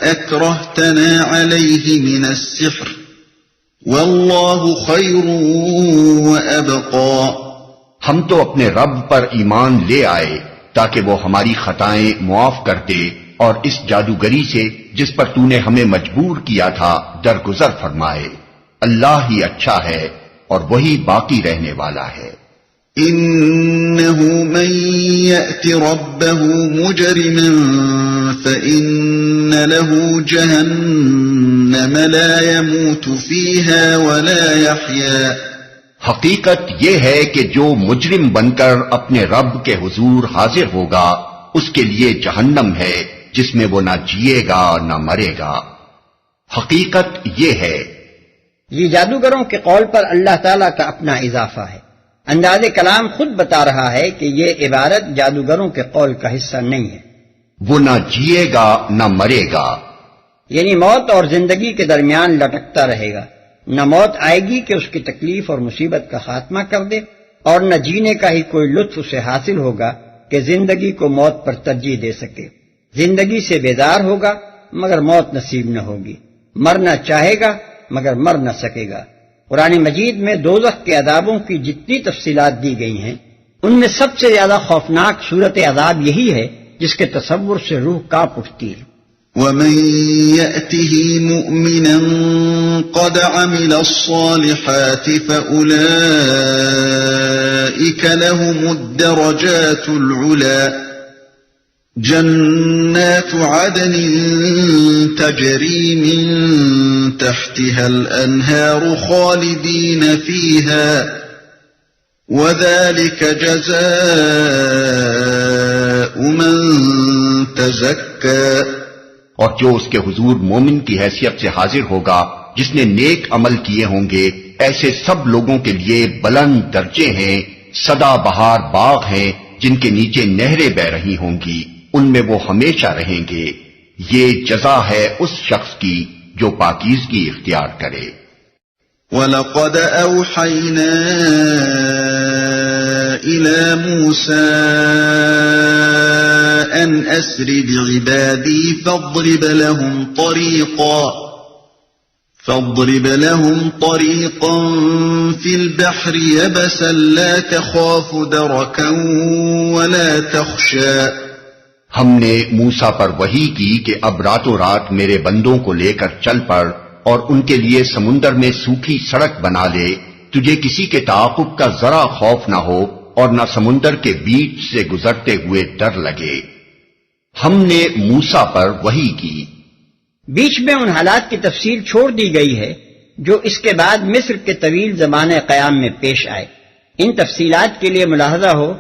أكرهتنا عليه من السحر والله خير وأبقى۔ ہم تو اپنے رب پر ایمان لے آئے تاکہ وہ ہماری خطائیں معاف کر دے اور اس جادوگری سے جس پر تو نے ہمیں مجبور کیا تھا درگزر فرمائے۔ اللہ ہی اچھا ہے اور وہی باقی رہنے والا ہے۔ إنه من يأت ربه مجرما فإن له جهنم لا يموت فيها ولا يحيا۔ حقیقت یہ ہے کہ جو مجرم بن کر اپنے رب کے حضور حاضر ہوگا اس کے لیے جہنم ہے جس میں وہ نہ جیے گا نہ مرے گا۔ حقیقت یہ ہے۔ یہ جادوگروں کے قول پر اللہ تعالیٰ کا اپنا اضافہ ہے۔ انداز کلام خود بتا رہا ہے کہ یہ عبارت جادوگروں کے قول کا حصہ نہیں ہے۔ وہ نہ جیے گا نہ مرے گا، یعنی موت اور زندگی کے درمیان لٹکتا رہے گا، نہ موت آئے گی کہ اس کی تکلیف اور مصیبت کا خاتمہ کر دے، اور نہ جینے کا ہی کوئی لطف اسے حاصل ہوگا کہ زندگی کو موت پر ترجیح دے سکے۔ زندگی سے بیزار ہوگا مگر موت نصیب نہ ہوگی، مرنا چاہے گا مگر مر نہ سکے گا۔ قرآن مجید میں دوزخ کے عذابوں کی جتنی تفصیلات دی گئی ہیں ان میں سب سے زیادہ خوفناک صورت عذاب یہی ہے جس کے تصور سے روح کانپ اٹھتی ہے۔ ومن يأته مؤمنا قد عمل الصالحات فأولئك لهم الدرجات العلى جنات عدن تجري من تحتها الأنهار خالدين فيها وذلك جزاء من تزكى۔ اور جو اس کے حضور مومن کی حیثیت سے حاضر ہوگا جس نے نیک عمل کیے ہوں گے، ایسے سب لوگوں کے لیے بلند درجے ہیں، سدا بہار باغ ہیں جن کے نیچے نہریں بہ رہی ہوں گی، ان میں وہ ہمیشہ رہیں گے۔ یہ جزا ہے اس شخص کی جو پاکیزگی اختیار کرے۔ وَلَقَدْ أَوْحَيْنَا إِلَى مُوسَىٰ أَنْ أَسْرِ بِعِبَادِي فَاضْرِبْ لَهُمْ طَرِيقًا فِي الْبَحْرِ يَبَسًا لَا تَخَافُ دَرَكًا وَلَا تَخْشَىٰ۔ ہم نے موسیٰ پر وحی کی کہ اب راتوں رات میرے بندوں کو لے کر چل پڑ اور ان کے لیے سمندر میں سوکھی سڑک بنا لے، تجھے کسی کے تعاقب کا ذرا خوف نہ ہو اور نہ سمندر کے بیچ سے گزرتے ہوئے ڈر لگے۔ ہم نے موسیٰ پر وحی کی۔ بیچ میں ان حالات کی تفصیل چھوڑ دی گئی ہے جو اس کے بعد مصر کے طویل زمانے قیام میں پیش آئے۔ ان تفصیلات کے لیے ملاحظہ ہو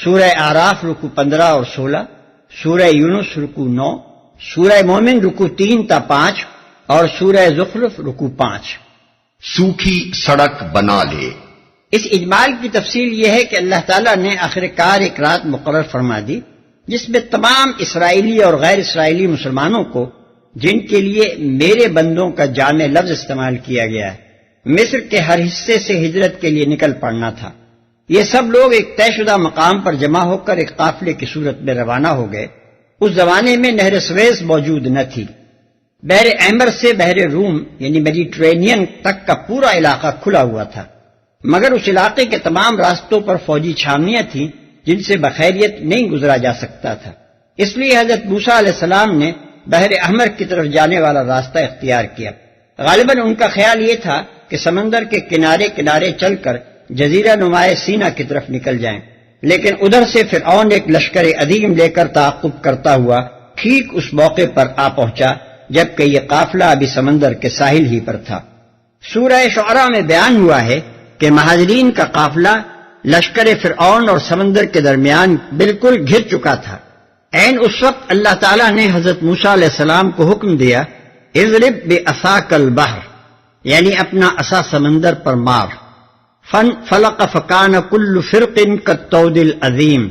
سورہ اعراف رکوع 15 اور 16، سورہ یونس رکوع 9، سورہ مومن رکوع 3 تا 5 اور سورہ زخرف رکوع 5۔ سوکھی سڑک بنا لے۔ اس اجمال کی تفصیل یہ ہے کہ اللہ تعالیٰ نے آخر کار ایک رات مقرر فرما دی جس میں تمام اسرائیلی اور غیر اسرائیلی مسلمانوں کو، جن کے لیے میرے بندوں کا جامع لفظ استعمال کیا گیا ہے، مصر کے ہر حصے سے ہجرت کے لیے نکل پڑنا تھا۔ یہ سب لوگ ایک طے شدہ مقام پر جمع ہو کر ایک قافلے کی صورت میں روانہ ہو گئے۔ اس زمانے میں نہر سویز موجود نہ تھی۔ بحر احمر سے بحر روم یعنی میڈیٹرینین تک کا پورا علاقہ کھلا ہوا تھا، مگر اس علاقے کے تمام راستوں پر فوجی چھاونیاں تھیں جن سے بخیریت نہیں گزرا جا سکتا تھا۔ اس لیے حضرت موسیٰ علیہ السلام نے بحر احمر کی طرف جانے والا راستہ اختیار کیا۔ غالباً ان کا خیال یہ تھا کہ سمندر کے کنارے کنارے چل کر جزیرہ نمائے سینا کی طرف نکل جائیں، لیکن ادھر سے فرعون ایک لشکر عظیم لے کر تعاقب کرتا ہوا ٹھیک اس موقع پر آ پہنچا جبکہ یہ قافلہ ابھی سمندر کے ساحل ہی پر تھا۔ سورہ شعراء میں بیان ہوا ہے کہ مہاجرین کا قافلہ لشکر فرعون اور سمندر کے درمیان بالکل گھر چکا تھا۔ عین اس وقت اللہ تعالیٰ نے حضرت موسیٰ علیہ السلام کو حکم دیا اضرب بعصاک البحر، یعنی اپنا عصا سمندر پر مار۔ فلق فکان کل فرق کالطود العظیم،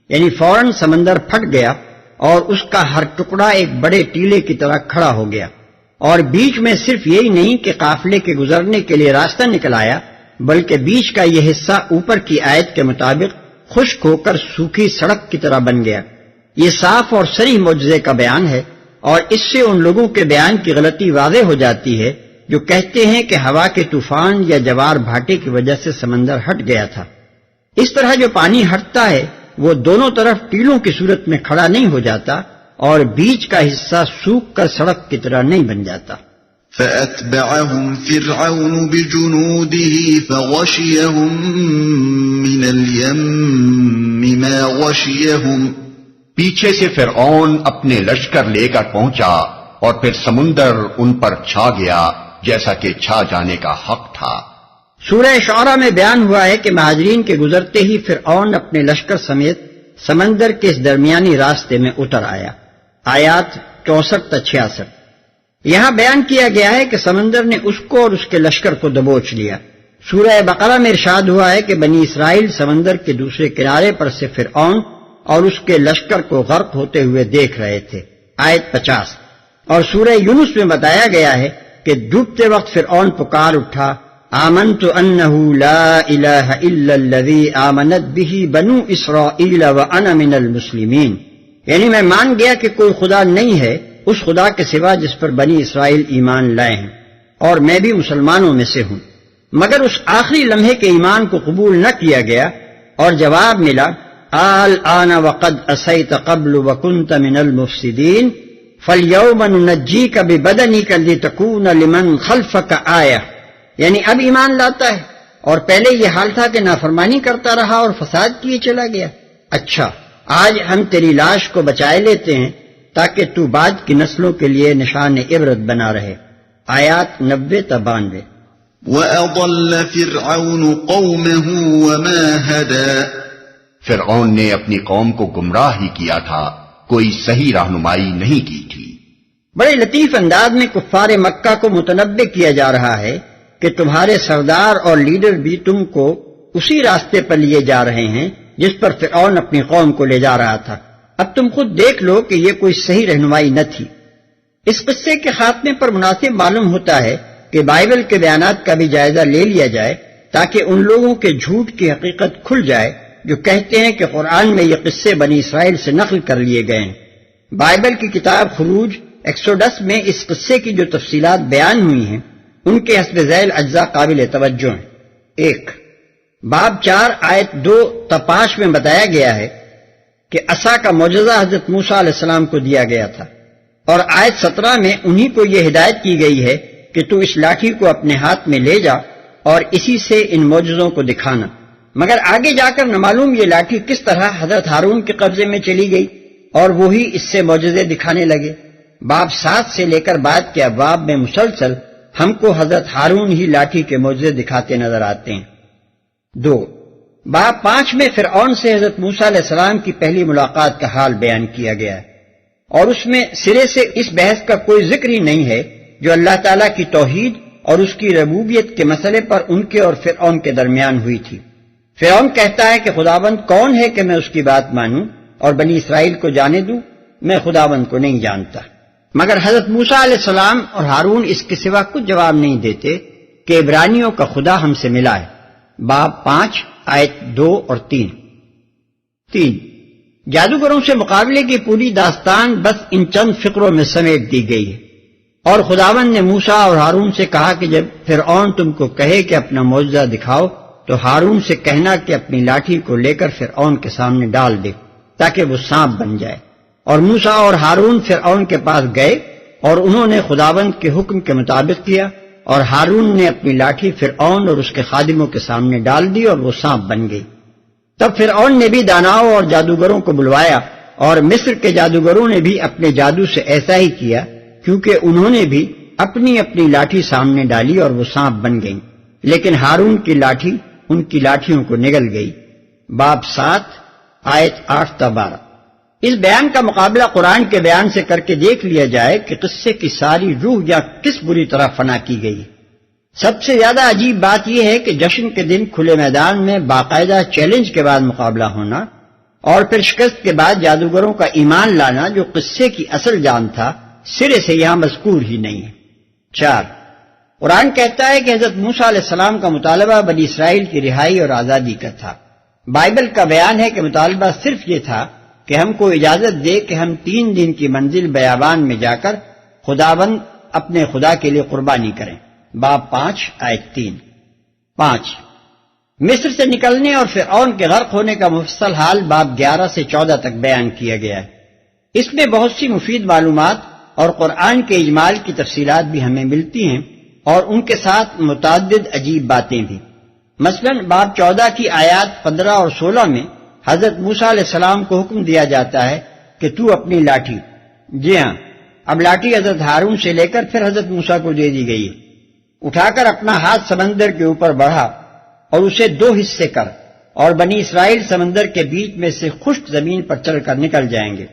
یعنی فوراً سمندر پھٹ گیا اور اس کا ہر ٹکڑا ایک بڑے ٹیلے کی طرح کھڑا ہو گیا، اور بیچ میں صرف یہی نہیں کہ قافلے کے گزرنے کے لیے راستہ نکل آیا، بلکہ بیچ کا یہ حصہ اوپر کی آیت کے مطابق خشک ہو کر سوکھی سڑک کی طرح بن گیا۔ یہ صاف اور صریح معجزے کا بیان ہے، اور اس سے ان لوگوں کے بیان کی غلطی واضح ہو جاتی ہے جو کہتے ہیں کہ ہوا کے طوفان یا جوار بھاٹے کی وجہ سے سمندر ہٹ گیا تھا۔ اس طرح جو پانی ہٹتا ہے وہ دونوں طرف ٹیلوں کی صورت میں کھڑا نہیں ہو جاتا اور بیچ کا حصہ سوکھ کر سڑک کی طرح نہیں بن جاتا۔ فأتبعهم فرعون بجنوده فغشيهم من اليم ما غشيهم، پیچھے سے فرعون اپنے لشکر لے کر پہنچا اور پھر سمندر ان پر چھا گیا جیسا کہ چھا جانے کا حق تھا۔ سورہ شعراء میں بیان ہوا ہے کہ مہاجرین کے گزرتے ہی فرعون اپنے لشکر سمیت سمندر کے اس درمیانی راستے میں اتر آیا۔ آیات 64 تا 66۔ یہاں بیان کیا گیا ہے کہ سمندر نے اس کو اور اس کے لشکر کو دبوچ لیا۔ سورہ بقرہ میں ارشاد ہوا ہے کہ بنی اسرائیل سمندر کے دوسرے کنارے پر سے فرعون اور اس کے لشکر کو غرق ہوتے ہوئے دیکھ رہے تھے، آیت 50۔ اور سورہ یونس میں بتایا گیا ہے کہ ڈوبتے وقت فرعون پکار اٹھا آمنت انہ لا الہ الا الذی آمنت بہ بنو اسرائیل وانا من المسلمین، یعنی میں مان گیا کہ کوئی خدا نہیں ہے اس خدا کے سوا جس پر بنی اسرائیل ایمان لائے ہیں، اور میں بھی مسلمانوں میں سے ہوں۔ مگر اس آخری لمحے کے ایمان کو قبول نہ کیا گیا اور جواب ملا الآن وقد عصیت قبل وکنت من المفسدین فالیوم ننجیک ببدنک لتکون لمن خلفک آیہ، یعنی اب ایمان لاتا ہے اور پہلے یہ حال تھا کہ نافرمانی کرتا رہا اور فساد کیے چلا گیا۔ اچھا، آج ہم تیری لاش کو بچائے لیتے ہیں تاکہ تو بعد کی نسلوں کے لیے نشان عبرت بنا رہے، آیات 90 تا 92۔ وَأَضَلَّ فِرْعَوْنُ قَوْمَهُ وَمَا هَدَى، فرعون نے اپنی قوم کو گمراہ ہی کیا تھا، کوئی صحیح رہنمائی نہیں کی تھی۔ بڑے لطیف انداز میں کفار مکہ کو متنبہ کیا جا رہا ہے کہ تمہارے سردار اور لیڈر بھی تم کو اسی راستے پر لیے جا رہے ہیں جس پر فرعون اپنی قوم کو لے جا رہا تھا۔ اب تم خود دیکھ لو کہ یہ کوئی صحیح رہنمائی نہ تھی۔ اس قصے کے خاتمے پر مناسب معلوم ہوتا ہے کہ بائبل کے بیانات کا بھی جائزہ لے لیا جائے تاکہ ان لوگوں کے جھوٹ کی حقیقت کھل جائے جو کہتے ہیں کہ قرآن میں یہ قصے بنی اسرائیل سے نقل کر لیے گئے ہیں۔ بائبل کی کتاب خروج ایکسوڈس میں اس قصے کی جو تفصیلات بیان ہوئی ہیں ان کے حسب ذیل اجزاء قابل توجہ ہیں۔ 1، باب 4 آیت 2 تا 5 میں بتایا گیا ہے کہ عصا کا معجزہ حضرت موسیٰ علیہ السلام کو دیا گیا تھا، اور آیت 17 میں انہی کو یہ ہدایت کی گئی ہے کہ تو اس لاٹھی کو اپنے ہاتھ میں لے جا اور اسی سے ان معجزوں کو دکھانا۔ مگر آگے جا کر نہ معلوم یہ لاٹھی کس طرح حضرت ہارون کے قبضے میں چلی گئی اور وہی اس سے معجزے دکھانے لگے۔ باب 7 سے لے کر بعد کے ابواب میں مسلسل ہم کو حضرت ہارون ہی لاٹھی کے معجزے دکھاتے نظر آتے ہیں۔ 2، باب 5 میں فرعون سے حضرت موسیٰ علیہ السلام کی پہلی ملاقات کا حال بیان کیا گیا ہے، اور اس میں سرے سے اس بحث کا کوئی ذکر ہی نہیں ہے جو اللہ تعالیٰ کی توحید اور اس کی ربوبیت کے مسئلے پر ان کے اور فرعون کے درمیان ہوئی تھی۔ فرعون کہتا ہے کہ خداوند کون ہے کہ میں اس کی بات مانوں اور بنی اسرائیل کو جانے دوں؟ میں خداوند کو نہیں جانتا۔ مگر حضرت موسیٰ علیہ السلام اور ہارون اس کے سوا کچھ جواب نہیں دیتے کہ عبرانیوں کا خدا ہم سے ملا ہے۔ باب 5 آیت 2 اور 3۔ 3، جادوگروں سے مقابلے کی پوری داستان بس ان چند فقروں میں سمیٹ دی گئی ہے، اور خداوند نے موسیٰ اور ہارون سے کہا کہ جب فرعون تم کو کہے کہ اپنا معجزہ دکھاؤ تو ہارون سے کہنا کہ اپنی لاٹھی کو لے کر فرعون کے سامنے ڈال دے تاکہ وہ سانپ بن جائے۔ اور موسیٰ اور ہارون فرعون کے پاس گئے اور انہوں نے خداوند کے حکم کے مطابق کیا، اور ہارون نے اپنی لاٹھی فرعون اور اس کے خادموں کے سامنے ڈال دی اور وہ سانپ بن گئی۔ تب فرعون نے بھی داناؤں اور جادوگروں کو بلوایا اور مصر کے جادوگروں نے بھی اپنے جادو سے ایسا ہی کیا، کیونکہ انہوں نے بھی اپنی اپنی لاٹھی سامنے ڈالی اور وہ سانپ بن گئیں، لیکن ہارون کی لاٹھی ان کی لاٹھیوں کو نگل گئی۔ باب 7 آیت 8 تا 12۔ اس بیان کا مقابلہ قرآن کے بیان سے کر کے دیکھ لیا جائے کہ قصے کی ساری روح یا کس بری طرح فنا کی گئی۔ سب سے زیادہ عجیب بات یہ ہے کہ جشن کے دن کھلے میدان میں باقاعدہ چیلنج کے بعد مقابلہ ہونا اور پھر شکست کے بعد جادوگروں کا ایمان لانا جو قصے کی اصل جان تھا، سرے سے یہاں مذکور ہی نہیں ہے۔ 4، قرآن کہتا ہے کہ حضرت موسیٰ علیہ السلام کا مطالبہ بنی اسرائیل کی رہائی اور آزادی کا تھا۔ بائبل کا بیان ہے کہ مطالبہ صرف یہ تھا کہ ہم کو اجازت دے کہ ہم 3 دن کی منزل بیابان میں جا کر خداوند اپنے خدا کے لیے قربانی کریں۔ باب 5 آیت 3۔ 5، مصر سے نکلنے اور فرعون کے غرق ہونے کا مفصل حال باب 11 سے 14 تک بیان کیا گیا ہے۔ اس میں بہت سی مفید معلومات اور قرآن کے اجمال کی تفصیلات بھی ہمیں ملتی ہیں اور ان کے ساتھ متعدد عجیب باتیں بھی۔ مثلا باب 14 کی آیات 15 اور 16 میں حضرت موسیٰ علیہ السلام کو حکم دیا جاتا ہے کہ تو اپنی لاٹھی، جی ہاں، اب لاٹھی حضرت ہارون سے لے کر پھر حضرت موسیٰ کو دے دی گئی ہے، اٹھا کر اپنا ہاتھ سمندر کے اوپر بڑھا اور اسے 2 حصے کر، اور بنی اسرائیل سمندر کے بیچ میں سے خشک زمین پر چل کر نکل جائیں گے۔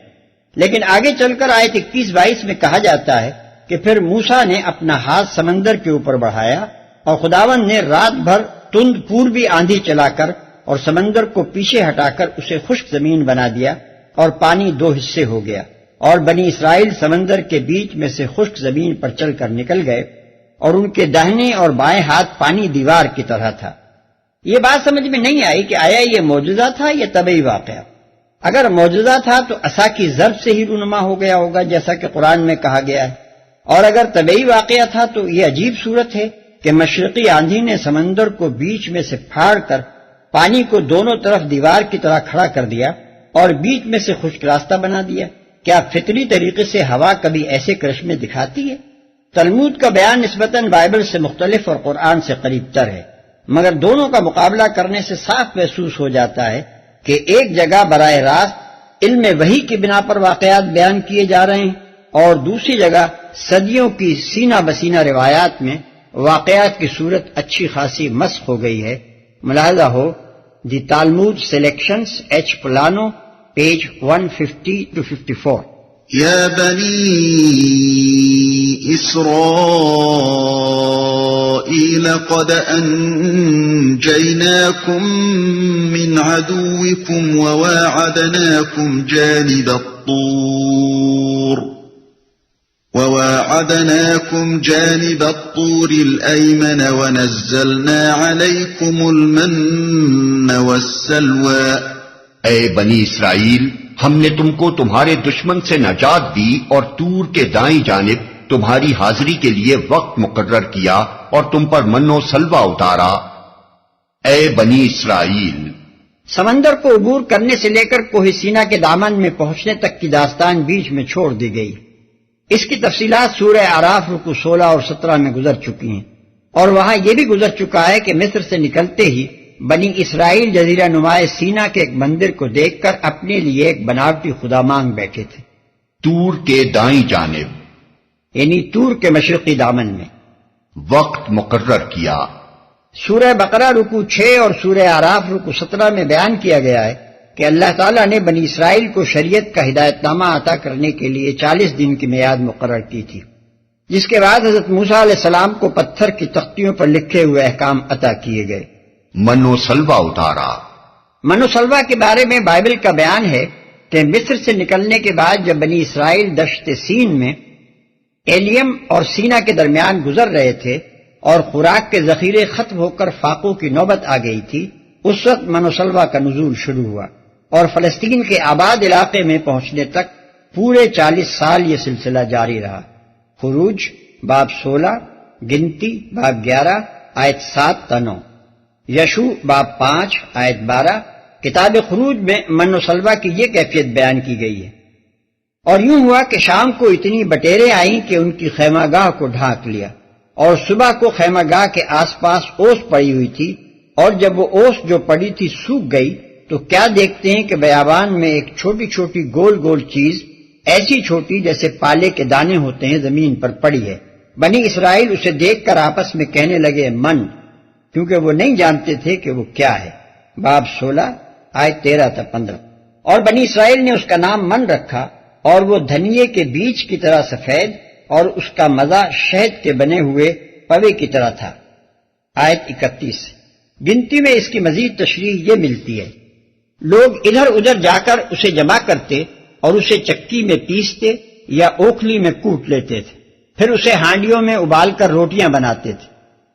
لیکن آگے چل کر آیت 21-22 میں کہا جاتا ہے کہ پھر موسیٰ نے اپنا ہاتھ سمندر کے اوپر بڑھایا اور خداوند نے رات بھر تند پوربی آندھی چلا کر اور سمندر کو پیچھے ہٹا کر اسے خشک زمین بنا دیا اور پانی 2 حصے ہو گیا، اور بنی اسرائیل سمندر کے بیچ میں سے خشک زمین پر چل کر نکل گئے اور ان کے داہنے اور بائیں ہاتھ پانی دیوار کی طرح تھا۔ یہ بات سمجھ میں نہیں آئی کہ آیا یہ معجزہ تھا یا طبعی واقعہ؟ اگر معجزہ تھا تو عصا کی ضرب سے ہی رونما ہو گیا ہوگا جیسا کہ قرآن میں کہا گیا ہے، اور اگر طبعی واقعہ تھا تو یہ عجیب صورت ہے کہ مشرقی آندھی نے سمندر کو بیچ میں سے پھاڑ کر پانی کو دونوں طرف دیوار کی طرح کھڑا کر دیا اور بیچ میں سے خشک راستہ بنا دیا۔ کیا فطری طریقے سے ہوا کبھی ایسے کرشمے دکھاتی ہے؟ تلمود کا بیان نسبتاً بائبل سے مختلف اور قرآن سے قریب تر ہے، مگر دونوں کا مقابلہ کرنے سے صاف محسوس ہو جاتا ہے کہ ایک جگہ براہ راست علم وحی کی بنا پر واقعات بیان کیے جا رہے ہیں اور دوسری جگہ صدیوں کی سینہ بسینہ روایات میں واقعات کی صورت اچھی خاصی مسخ ہو گئی ہے۔ ملاحظہ ہو دی تالمود سلیکشنز ایچ پلانو پیج 150-54۔ يا بني إسرائيل قد أنجيناكم من عدوكم وواعدناكم جانب الطور الأيمن ونزلنا عليكم المن والسلوى۔ اے بنی اسرائیل، ہم نے تم کو تمہارے دشمن سے نجات دی اور طور کے دائیں جانب تمہاری حاضری کے لیے وقت مقرر کیا اور تم پر من و سلوہ اتارا۔ اے بنی اسرائیل، سمندر کو عبور کرنے سے لے کر کوہ سینا کے دامن میں پہنچنے تک کی داستان بیچ میں چھوڑ دی گئی۔ اس کی تفصیلات سورہ اعراف رکوع 16 اور 17 میں گزر چکی ہیں، اور وہاں یہ بھی گزر چکا ہے کہ مصر سے نکلتے ہی بنی اسرائیل جزیرہ نمائے سینا کے ایک مندر کو دیکھ کر اپنے لیے ایک بناوٹی خدا مانگ بیٹھے تھے۔ طور کے دائیں جانب یعنی طور کے مشرقی دامن میں وقت مقرر کیا۔ سورہ بقرہ رکوع 6 اور سورہ اعراف رکوع 17 میں بیان کیا گیا ہے کہ اللہ تعالیٰ نے بنی اسرائیل کو شریعت کا ہدایت نامہ عطا کرنے کے لیے 40 دن کی میعاد مقرر کی تھی، جس کے بعد حضرت موسیٰ علیہ السلام کو پتھر کی تختیوں پر لکھے ہوئے احکام عطا کیے گئے۔ من و سلوہ اتارا۔ من و سلوہ کے بارے میں بائبل کا بیان ہے کہ مصر سے نکلنے کے بعد جب بنی اسرائیل دشت سین میں ایلیم اور سینا کے درمیان گزر رہے تھے اور خوراک کے ذخیرے ختم ہو کر فاقوں کی نوبت آ گئی تھی، اس وقت من و سلوہ کا نزول شروع ہوا اور فلسطین کے آباد علاقے میں پہنچنے تک پورے 40 سال یہ سلسلہ جاری رہا۔ خروج باب 16، گنتی باب 11 آیت 7 تا 9، یشوع باب 5 آیت 12۔ کتاب خروج میں من و سلوہ کی یہ کیفیت بیان کی گئی ہے۔ اور یوں ہوا کہ شام کو اتنی بٹیریں آئیں کہ ان کی خیمہ گاہ کو ڈھانک لیا، اور صبح کو خیمہ گاہ کے آس پاس اوس پڑی ہوئی تھی، اور جب وہ اوس جو پڑی تھی سوکھ گئی تو کیا دیکھتے ہیں کہ بیابان میں ایک چھوٹی چھوٹی گول گول چیز، ایسی چھوٹی جیسے پالے کے دانے ہوتے ہیں، زمین پر پڑی ہے۔ بنی اسرائیل اسے دیکھ کر آپس میں کہنے لگے من، کیونکہ وہ نہیں جانتے تھے کہ وہ کیا ہے۔ باب 16 آیت 13 تا 15۔ اور بنی اسرائیل نے اس کا نام من رکھا، اور وہ دھنیے کے بیج کی طرح سفید، اور اس کا مزہ شہد کے بنے ہوئے پوے کی طرح تھا۔ آیت 31۔ گنتی میں اس کی مزید تشریح یہ ملتی ہے، لوگ ادھر ادھر جا کر اسے جمع کرتے اور اسے چکی میں پیستے یا اوکھلی میں کوٹ لیتے تھے، پھر اسے ہانڈیوں میں ابال کر روٹیاں بناتے تھے۔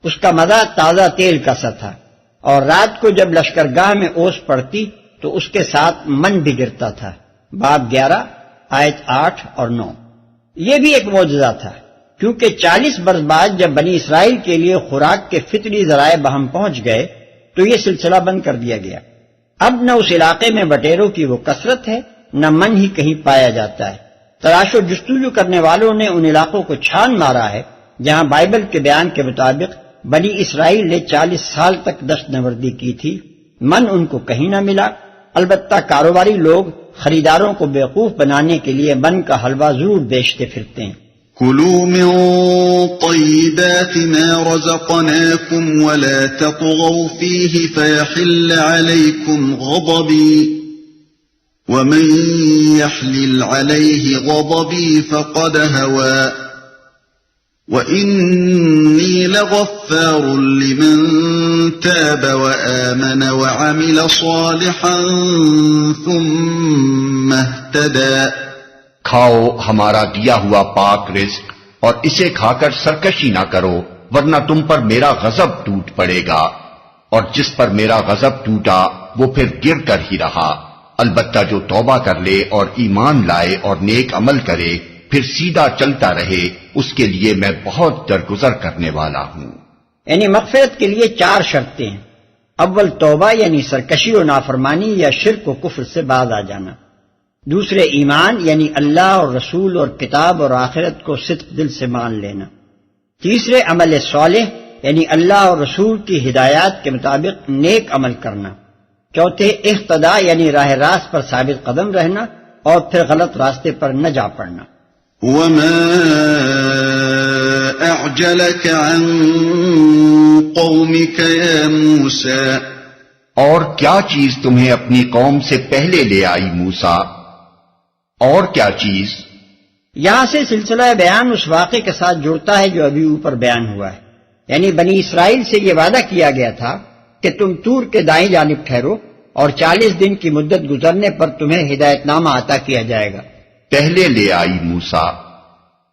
اس کا مزہ تازہ تیل کا سا تھا، اور رات کو جب لشکرگاہ میں اوس پڑتی تو اس کے ساتھ من بھی گرتا تھا۔ باب 11 آیت 8 اور 9۔ یہ بھی ایک معجزہ تھا، کیونکہ 40 برس بعد جب بنی اسرائیل کے لیے خوراک کے فطری ذرائع بہم پہنچ گئے تو یہ سلسلہ بند کر دیا گیا۔ اب نہ اس علاقے میں بٹیروں کی وہ کثرت ہے، نہ من ہی کہیں پایا جاتا ہے۔ تلاش و جستجو کرنے والوں نے ان علاقوں کو چھان مارا ہے جہاں بائبل کے بیان کے مطابق بنی اسرائیل نے 40 سال تک دشت نوردی کی تھی، من ان کو کہیں نہ ملا۔ البتہ کاروباری لوگ خریداروں کو بیوقوف بنانے کے لیے من کا حلوہ ضرور بیچتے پھرتے ہیں۔ كلوا من طيبات ما رزقناكم ولا تطغوا فيه فيحل عليكم غضبي ومن يحلل عليه غضبي فقد هوى وإني لغفار لمن تاب وآمن وعمل صالحا ثم اهتدى۔ کھاؤ ہمارا دیا ہوا پاک رزق اور اسے کھا کر سرکشی نہ کرو، ورنہ تم پر میرا غضب ٹوٹ پڑے گا، اور جس پر میرا غضب ٹوٹا وہ پھر گر کر ہی رہا۔ البتہ جو توبہ کر لے اور ایمان لائے اور نیک عمل کرے پھر سیدھا چلتا رہے، اس کے لیے میں بہت درگزر کرنے والا ہوں۔ یعنی مغفرت کے لیے 4 شرطیں ہیں۔ اول توبہ یعنی سرکشی و نافرمانی یا شرک و کفر سے باز آ جانا۔ دوسرے ایمان یعنی اللہ اور رسول اور کتاب اور آخرت کو صدق دل سے مان لینا۔ تیسرے عمل صالح یعنی اللہ اور رسول کی ہدایات کے مطابق نیک عمل کرنا۔ چوتھے اہتداء یعنی راہ راست پر ثابت قدم رہنا اور پھر غلط راستے پر نہ جا پڑنا۔ وما أعجلك عن قومك يا موسى۔ اور کیا چیز تمہیں اپنی قوم سے پہلے لے آئی موسیٰ؟ اور کیا چیز؟ یہاں سے سلسلہ بیان اس واقعے کے ساتھ جڑتا ہے جو ابھی اوپر بیان ہوا ہے، یعنی بنی اسرائیل سے یہ وعدہ کیا گیا تھا کہ تم طور کے دائیں جانب ٹھہرو اور 40 دن کی مدت گزرنے پر تمہیں ہدایت نامہ عطا کیا جائے گا۔ پہلے لے آئی موسیٰ۔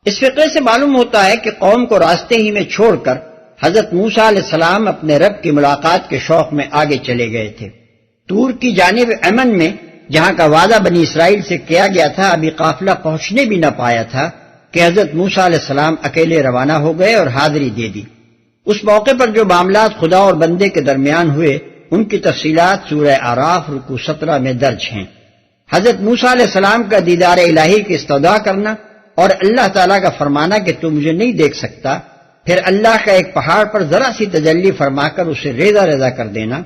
اس فقرے سے معلوم ہوتا ہے کہ قوم کو راستے ہی میں چھوڑ کر حضرت موسیٰ علیہ السلام اپنے رب کی ملاقات کے شوق میں آگے چلے گئے تھے۔ طور کی جانب ایمن میں جہاں کا وعدہ بنی اسرائیل سے کیا گیا تھا ابھی قافلہ پہنچنے بھی نہ پایا تھا کہ حضرت موسیٰ علیہ السلام اکیلے روانہ ہو گئے اور حاضری دے دی۔ اس موقع پر جو معاملات خدا اور بندے کے درمیان ہوئے ان کی تفصیلات سورہ اعراف رکوع 17 میں درج ہیں۔ حضرت موسیٰ علیہ السلام کا دیدار الہی کی استدعا کرنا اور اللہ تعالیٰ کا فرمانا کہ تو مجھے نہیں دیکھ سکتا، پھر اللہ کا ایک پہاڑ پر ذرا سی تجلی فرما کر اسے ریزہ ریزہ کر دینا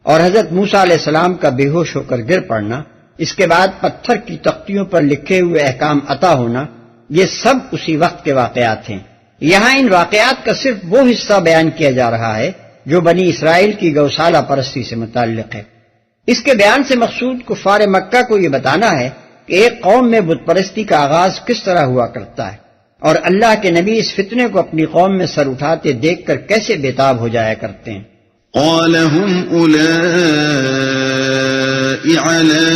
اور حضرت موسیٰ علیہ السلام کا بے ہوش ہو کر گر پڑنا، اس کے بعد پتھر کی تختیوں پر لکھے ہوئے احکام عطا ہونا، یہ سب اسی وقت کے واقعات ہیں۔ یہاں ان واقعات کا صرف وہ حصہ بیان کیا جا رہا ہے جو بنی اسرائیل کی گوشالہ پرستی سے متعلق ہے۔ اس کے بیان سے مقصود کفار مکہ کو یہ بتانا ہے کہ ایک قوم میں بت پرستی کا آغاز کس طرح ہوا کرتا ہے، اور اللہ کے نبی اس فتنے کو اپنی قوم میں سر اٹھاتے دیکھ کر کیسے بےتاب ہو جایا کرتے ہیں۔ قال هم أولئك على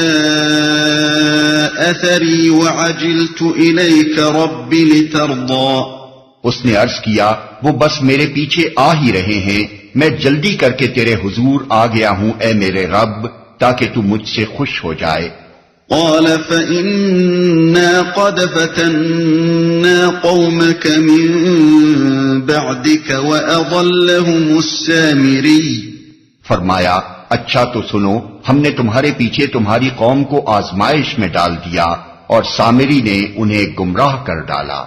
أثري وعجلت إليك رب لترضى۔ اس نے عرض کیا وہ بس میرے پیچھے آ ہی رہے ہیں، میں جلدی کر کے تیرے حضور آ گیا ہوں اے میرے رب تاکہ تو مجھ سے خوش ہو جائے۔ قال فإنا قد فتنا قومك من بعدك وأضلهم السامري۔ فرمایا اچھا تو سنو، ہم نے تمہارے پیچھے تمہاری قوم کو آزمائش میں ڈال دیا اور سامری نے انہیں گمراہ کر ڈالا۔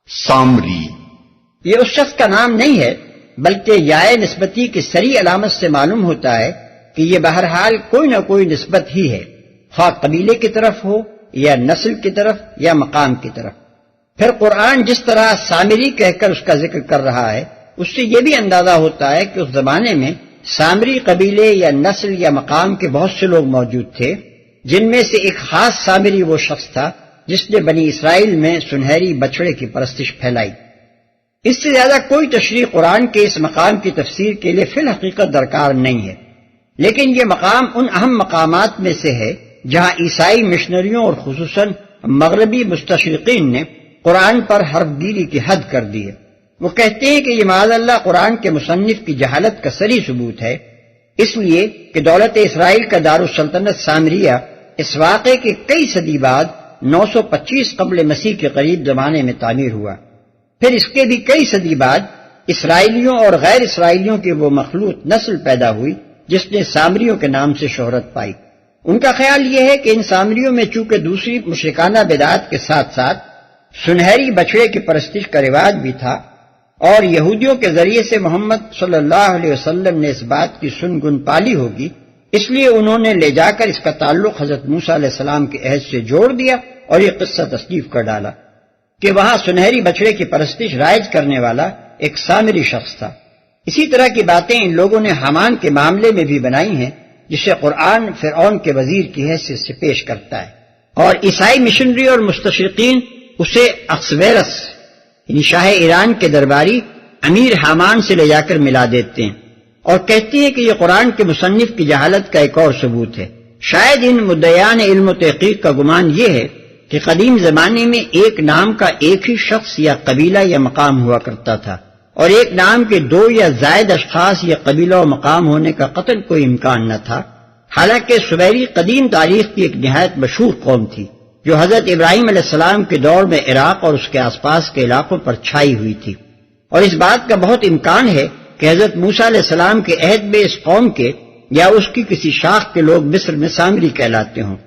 سامری یہ اس شخص کا نام نہیں ہے، بلکہ یائے نسبتی کی صریح علامت سے معلوم ہوتا ہے کہ یہ بہرحال کوئی نہ کوئی نسبت ہی ہے، خواہ قبیلے کی طرف ہو یا نسل کی طرف یا مقام کی طرف۔ پھر قرآن جس طرح سامری کہہ کر اس کا ذکر کر رہا ہے، اس سے یہ بھی اندازہ ہوتا ہے کہ اس زمانے میں سامری قبیلے یا نسل یا مقام کے بہت سے لوگ موجود تھے، جن میں سے ایک خاص سامری وہ شخص تھا جس نے بنی اسرائیل میں سنہری بچڑے کی پرستش پھیلائی۔ اس سے زیادہ کوئی تشریح قرآن کے اس مقام کی تفسیر کے لیے فی الحقیقت درکار نہیں ہے، لیکن یہ مقام ان اہم مقامات میں سے ہے جہاں عیسائی مشنریوں اور خصوصاً مغربی مستشرقین نے قرآن پر حرف گیری کی حد کر دی ہے۔ وہ کہتے ہیں کہ یہ معاذ اللہ قرآن کے مصنف کی جہالت کا صریح ثبوت ہے، اس لیے کہ دولت اسرائیل کا دارالسلطنت سامریہ اس واقعے کے کئی صدی بعد 925 قبل مسیح کے قریب زمانے میں تعمیر ہوا۔ پھر اس کے بھی کئی صدی بعد اسرائیلیوں اور غیر اسرائیلیوں کی وہ مخلوط نسل پیدا ہوئی جس نے سامریوں کے نام سے شہرت پائی۔ ان کا خیال یہ ہے کہ ان سامریوں میں چونکہ دوسری مشرکانہ بدعات کے ساتھ ساتھ سنہری بچڑے کی پرستش کا رواج بھی تھا، اور یہودیوں کے ذریعے سے محمد صلی اللہ علیہ وسلم نے اس بات کی سن گن پالی ہوگی، اس لیے انہوں نے لے جا کر اس کا تعلق حضرت موسیٰ علیہ السلام کے عہد سے جوڑ دیا اور یہ قصہ تصنیف کر ڈالا کہ وہاں سنہری بچڑے کی پرستش رائج کرنے والا ایک سامری شخص تھا۔ اسی طرح کی باتیں ان لوگوں نے حامان کے معاملے میں بھی بنائی ہیں، جسے قرآن فرعون کے وزیر کی حیثیت سے پیش کرتا ہے، اور عیسائی مشنری اور مستشرقین اسے اخسویرس یعنی شاہ ایران کے درباری امیر حامان سے لے جا کر ملا دیتے ہیں اور کہتے ہیں کہ یہ قرآن کے مصنف کی جہالت کا ایک اور ثبوت ہے۔ شاید ان مدعیان علم و تحقیق کا گمان یہ ہے کہ قدیم زمانے میں ایک نام کا ایک ہی شخص یا قبیلہ یا مقام ہوا کرتا تھا، اور ایک نام کے دو یا زائد اشخاص یا قبیلہ و مقام ہونے کا قطعاً کوئی امکان نہ تھا، حالانکہ سویری قدیم تاریخ کی ایک نہایت مشہور قوم تھی جو حضرت ابراہیم علیہ السلام کے دور میں عراق اور اس کے آس پاس کے علاقوں پر چھائی ہوئی تھی، اور اس بات کا بہت امکان ہے کہ حضرت موسیٰ علیہ السلام کے عہد میں اس قوم کے یا اس کی کسی شاخ کے لوگ مصر میں سامری کہلاتے ہوں۔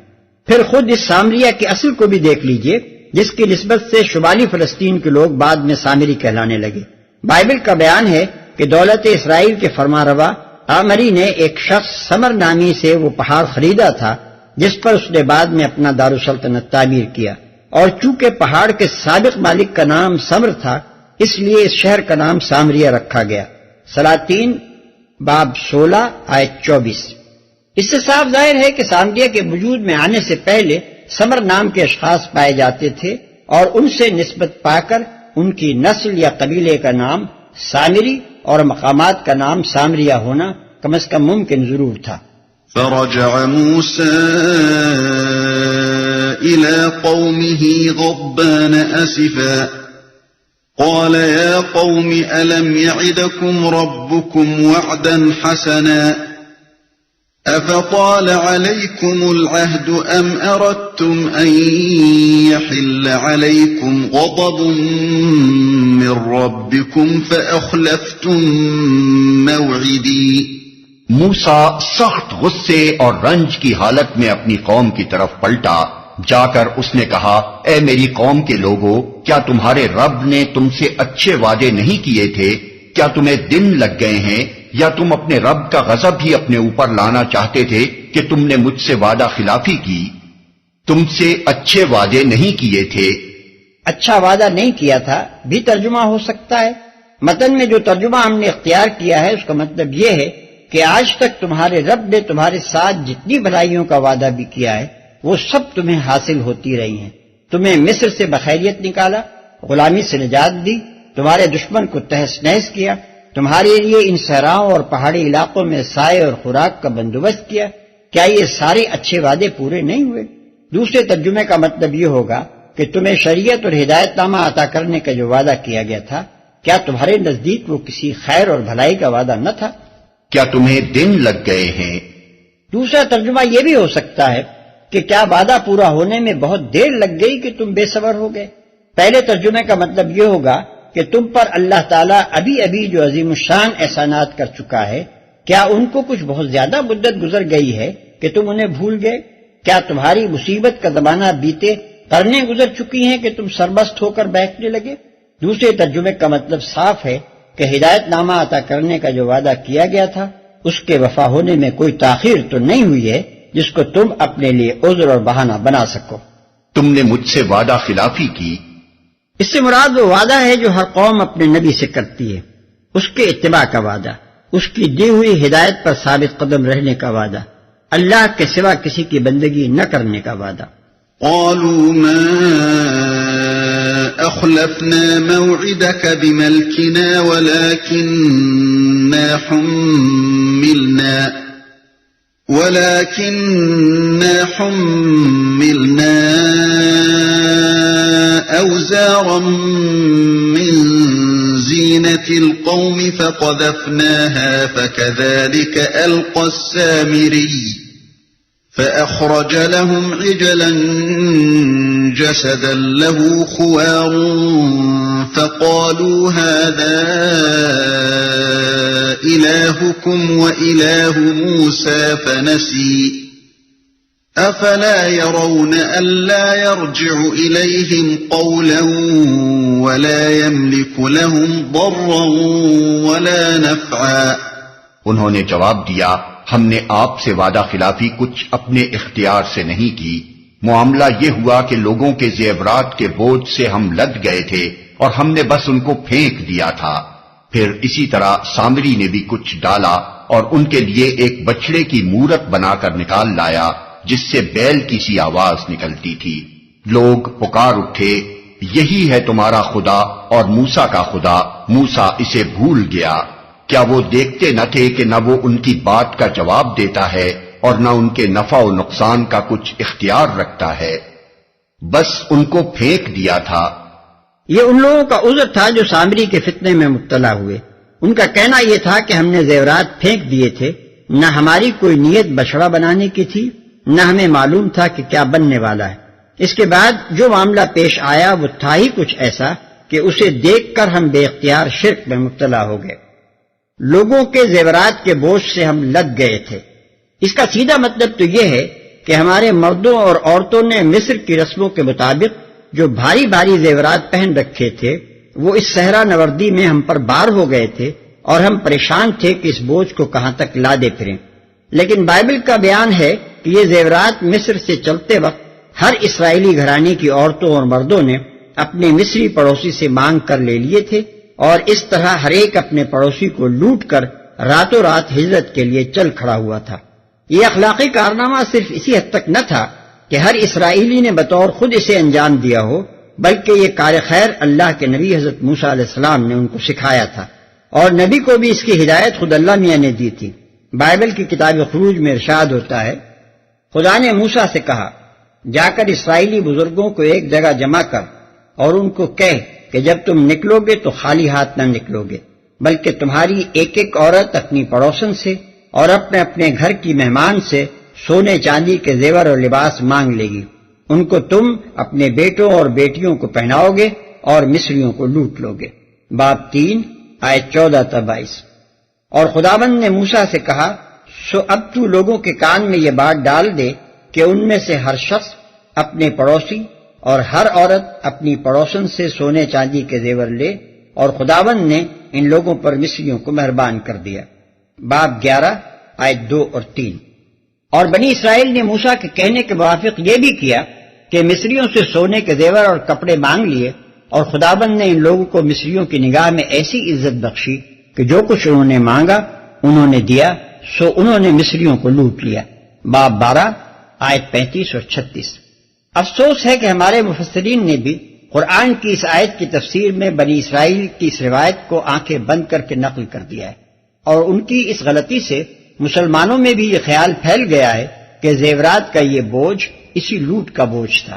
پھر خود اس سامریہ کے اصل کو بھی دیکھ لیجئے، جس کی نسبت سے شمالی فلسطین کے لوگ بعد میں سامری کہلانے لگے۔ بائبل کا بیان ہے کہ دولت اسرائیل کے فرمانروا آمری نے ایک شخص سمر نامی سے وہ پہاڑ خریدا تھا جس پر اس نے بعد میں اپنا دارالسلطنت تعمیر کیا، اور چونکہ پہاڑ کے سابق مالک کا نام سمر تھا اس لیے اس شہر کا نام سامریہ رکھا گیا۔ سلاطین باب 16 آیت 24۔ اس سے صاف ظاہر ہے کہ سامریہ کے وجود میں آنے سے پہلے سمر نام کے اشخاص پائے جاتے تھے، اور ان سے نسبت پا کر ان کی نسل یا قبیلے کا نام سامری اور مقامات کا نام سامریہ ہونا کم از کم ممکن ضرور تھا۔ فرجع موسى إلى قومه غضبان أسفا قال يا قوم ألم يعدكم ربكم وعدا حسنا أفطال عليكم العهد أم أردتم أن يحل عليكم غضب من ربكم فأخلفتم موعدي۔ موسیٰ سخت غصے اور رنج کی حالت میں اپنی قوم کی طرف پلٹا، جا کر اس نے کہا، اے میری قوم کے لوگوں، کیا تمہارے رب نے تم سے اچھے وعدے نہیں کیے تھے؟ کیا تمہیں دن لگ گئے ہیں، یا تم اپنے رب کا غضب ہی اپنے اوپر لانا چاہتے تھے کہ تم نے مجھ سے وعدہ خلافی کی؟ تم سے اچھے وعدے نہیں کیے تھے۔ اچھا وعدہ نہیں کیا تھا بھی ترجمہ ہو سکتا ہے۔ متن میں جو ترجمہ ہم نے اختیار کیا ہے اس کا مطلب یہ ہے کہ آج تک تمہارے رب نے تمہارے ساتھ جتنی بھلائیوں کا وعدہ بھی کیا ہے وہ سب تمہیں حاصل ہوتی رہی ہیں۔ تمہیں مصر سے بخیریت نکالا، غلامی سے نجات دی، تمہارے دشمن کو تہس نہس کیا، تمہارے لیے ان صحراؤں اور پہاڑی علاقوں میں سائے اور خوراک کا بندوبست کیا۔ کیا یہ سارے اچھے وعدے پورے نہیں ہوئے؟ دوسرے ترجمے کا مطلب یہ ہوگا کہ تمہیں شریعت اور ہدایت نامہ عطا کرنے کا جو وعدہ کیا گیا تھا، کیا تمہارے نزدیک وہ کسی خیر اور بھلائی کا وعدہ نہ تھا؟ کیا تمہیں دن لگ گئے ہیں؟ دوسرا ترجمہ یہ بھی ہو سکتا ہے کہ کیا وعدہ پورا ہونے میں بہت دیر لگ گئی کہ تم بے صبر ہو گئے۔ پہلے ترجمے کا مطلب یہ ہوگا کہ تم پر اللہ تعالیٰ ابھی جو عظیم الشان احسانات کر چکا ہے، کیا ان کو کچھ بہت زیادہ مدت گزر گئی ہے کہ تم انہیں بھول گئے؟ کیا تمہاری مصیبت کا زمانہ بیتے قرنیں گزر چکی ہیں کہ تم سرمست ہو کر بیٹھنے لگے؟ دوسرے ترجمے کا مطلب صاف ہے کہ ہدایت نامہ عطا کرنے کا جو وعدہ کیا گیا تھا اس کے وفا ہونے میں کوئی تاخیر تو نہیں ہوئی ہے جس کو تم اپنے لیے عذر اور بہانہ بنا سکو۔ تم نے مجھ سے وعدہ خلافی کی۔ اس سے مراد وہ وعدہ ہے جو ہر قوم اپنے نبی سے کرتی ہے، اس کے اتباع کا وعدہ، اس کی دی ہوئی ہدایت پر ثابت قدم رہنے کا وعدہ، اللہ کے سوا کسی کی بندگی نہ کرنے کا وعدہ۔ قالوا ما أخلفنا موعدك بملكنا ولكننا حملنا أوزارا من زينة القوم فقذفناها فكذلك ألقى السامري فأخرج لهم عجلا جسدا له خوار فقالوا هذا إلهكم وإله موسى فنسي أفلا يرون ألا يرجع إليهم قولا ولا يملك لهم ضرا ولا نفعا۔ انہوں نے جواب دیا، ہم نے آپ سے وعدہ خلافی کچھ اپنے اختیار سے نہیں کی، معاملہ یہ ہوا کہ لوگوں کے زیورات کے بوجھ سے ہم لد گئے تھے اور ہم نے بس ان کو پھینک دیا تھا۔ پھر اسی طرح سامری نے بھی کچھ ڈالا اور ان کے لیے ایک بچڑے کی مورت بنا کر نکال لایا جس سے بیل کی سی آواز نکلتی تھی۔ لوگ پکار اٹھے، یہی ہے تمہارا خدا اور موسیٰ کا خدا، موسیٰ اسے بھول گیا۔ کیا وہ دیکھتے نہ تھے کہ نہ وہ ان کی بات کا جواب دیتا ہے اور نہ ان کے نفع و نقصان کا کچھ اختیار رکھتا ہے، بس ان کو پھینک دیا تھا۔ یہ ان لوگوں کا عذر تھا جو سامری کے فتنے میں مبتلا ہوئے۔ ان کا کہنا یہ تھا کہ ہم نے زیورات پھینک دیے تھے، نہ ہماری کوئی نیت بچڑا بنانے کی تھی، نہ ہمیں معلوم تھا کہ کیا بننے والا ہے۔ اس کے بعد جو معاملہ پیش آیا وہ تھا ہی کچھ ایسا کہ اسے دیکھ کر ہم بے اختیار شرک میں مبتلا ہو گئے۔ لوگوں کے زیورات کے بوجھ سے ہم لگ گئے تھے۔ اس کا سیدھا مطلب تو یہ ہے کہ ہمارے مردوں اور عورتوں نے مصر کی رسموں کے مطابق جو بھاری بھاری زیورات پہن رکھے تھے وہ اس صحرا نوردی میں ہم پر بار ہو گئے تھے اور ہم پریشان تھے کہ اس بوجھ کو کہاں تک لادے پھریں۔ لیکن بائبل کا بیان ہے کہ یہ زیورات مصر سے چلتے وقت ہر اسرائیلی گھرانے کی عورتوں اور مردوں نے اپنے مصری پڑوسی سے مانگ کر لے لیے تھے، اور اس طرح ہر ایک اپنے پڑوسی کو لوٹ کر راتوں رات ہجرت کے لیے چل کھڑا ہوا تھا۔ یہ اخلاقی کارنامہ صرف اسی حد تک نہ تھا کہ ہر اسرائیلی نے بطور خود اسے انجام دیا ہو، بلکہ یہ کار خیر اللہ کے نبی حضرت موسیٰ علیہ السلام نے ان کو سکھایا تھا، اور نبی کو بھی اس کی ہدایت خود اللہ میاں نے دی تھی۔ بائبل کی کتاب خروج میں ارشاد ہوتا ہے، خدا نے موسیٰ سے کہا، جا کر اسرائیلی بزرگوں کو ایک جگہ جمع کر اور ان کو کہہ کہ جب تم نکلو گے تو خالی ہاتھ نہ نکلو گے، بلکہ تمہاری ایک ایک عورت اپنی پڑوسن سے اور اپنے اپنے گھر کی مہمان سے سونے چاندی کے زیور اور لباس مانگ لے گی۔ ان کو تم اپنے بیٹوں اور بیٹیوں کو پہناؤ گے اور مصریوں کو لوٹ لو گے۔ باب 3 آیت 14 تا 22۔ اور خداوند نے موسیٰ سے کہا، سو اب تو لوگوں کے کان میں یہ بات ڈال دے کہ ان میں سے ہر شخص اپنے پڑوسی اور ہر عورت اپنی پڑوسن سے سونے چاندی کے زیور لے، اور خداوند نے ان لوگوں پر مصریوں کو مہربان کر دیا۔ باب 11 آیت 2 اور 3۔ اور بنی اسرائیل نے موسیٰ کے کہنے کے موافق یہ بھی کیا کہ مصریوں سے سونے کے زیور اور کپڑے مانگ لیے، اور خداوند نے ان لوگوں کو مصریوں کی نگاہ میں ایسی عزت بخشی کہ جو کچھ انہوں نے مانگا انہوں نے دیا، سو انہوں نے مصریوں کو لوٹ لیا۔ باب 12 آیت 35 اور 36۔ افسوس ہے کہ ہمارے مفسرین نے بھی قرآن کی اس آیت کی تفسیر میں بنی اسرائیل کی اس روایت کو آنکھیں بند کر کے نقل کر دیا ہے، اور ان کی اس غلطی سے مسلمانوں میں بھی یہ خیال پھیل گیا ہے کہ زیورات کا یہ بوجھ اسی لوٹ کا بوجھ تھا۔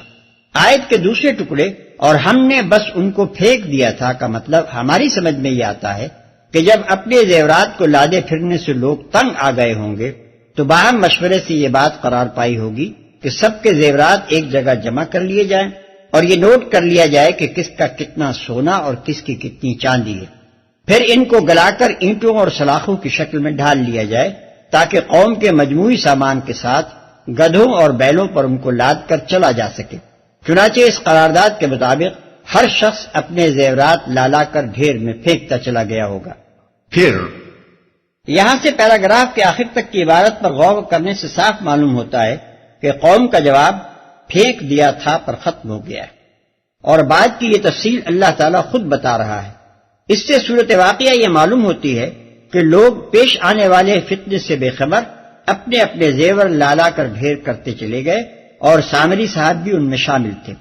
آیت کے دوسرے ٹکڑے اور ہم نے بس ان کو پھینک دیا تھا کا مطلب ہماری سمجھ میں یہ آتا ہے کہ جب اپنے زیورات کو لادے پھرنے سے لوگ تنگ آ گئے ہوں گے تو باہم مشورے سے یہ بات قرار پائی ہوگی کہ سب کے زیورات ایک جگہ جمع کر لیے جائیں اور یہ نوٹ کر لیا جائے کہ کس کا کتنا سونا اور کس کی کتنی چاندی ہے، پھر ان کو گلا کر اینٹوں اور سلاخوں کی شکل میں ڈھال لیا جائے تاکہ قوم کے مجموعی سامان کے ساتھ گدھوں اور بیلوں پر ان کو لاد کر چلا جا سکے۔ چنانچہ اس قرارداد کے مطابق ہر شخص اپنے زیورات لالا کر ڈھیر میں پھینکتا چلا گیا ہوگا۔ پھر یہاں سے پیراگراف کے آخر تک کی عبارت پر غور کرنے سے صاف معلوم ہوتا ہے کہ قوم کا جواب پھینک دیا تھا پر ختم ہو گیا ہے، اور بعد کی یہ تفصیل اللہ تعالیٰ خود بتا رہا ہے۔ اس سے صورت واقعہ یہ معلوم ہوتی ہے کہ لوگ پیش آنے والے فتنے سے بے خبر اپنے اپنے زیور لالا کر ڈھیر کرتے چلے گئے، اور سامری صاحب بھی ان میں شامل تھے۔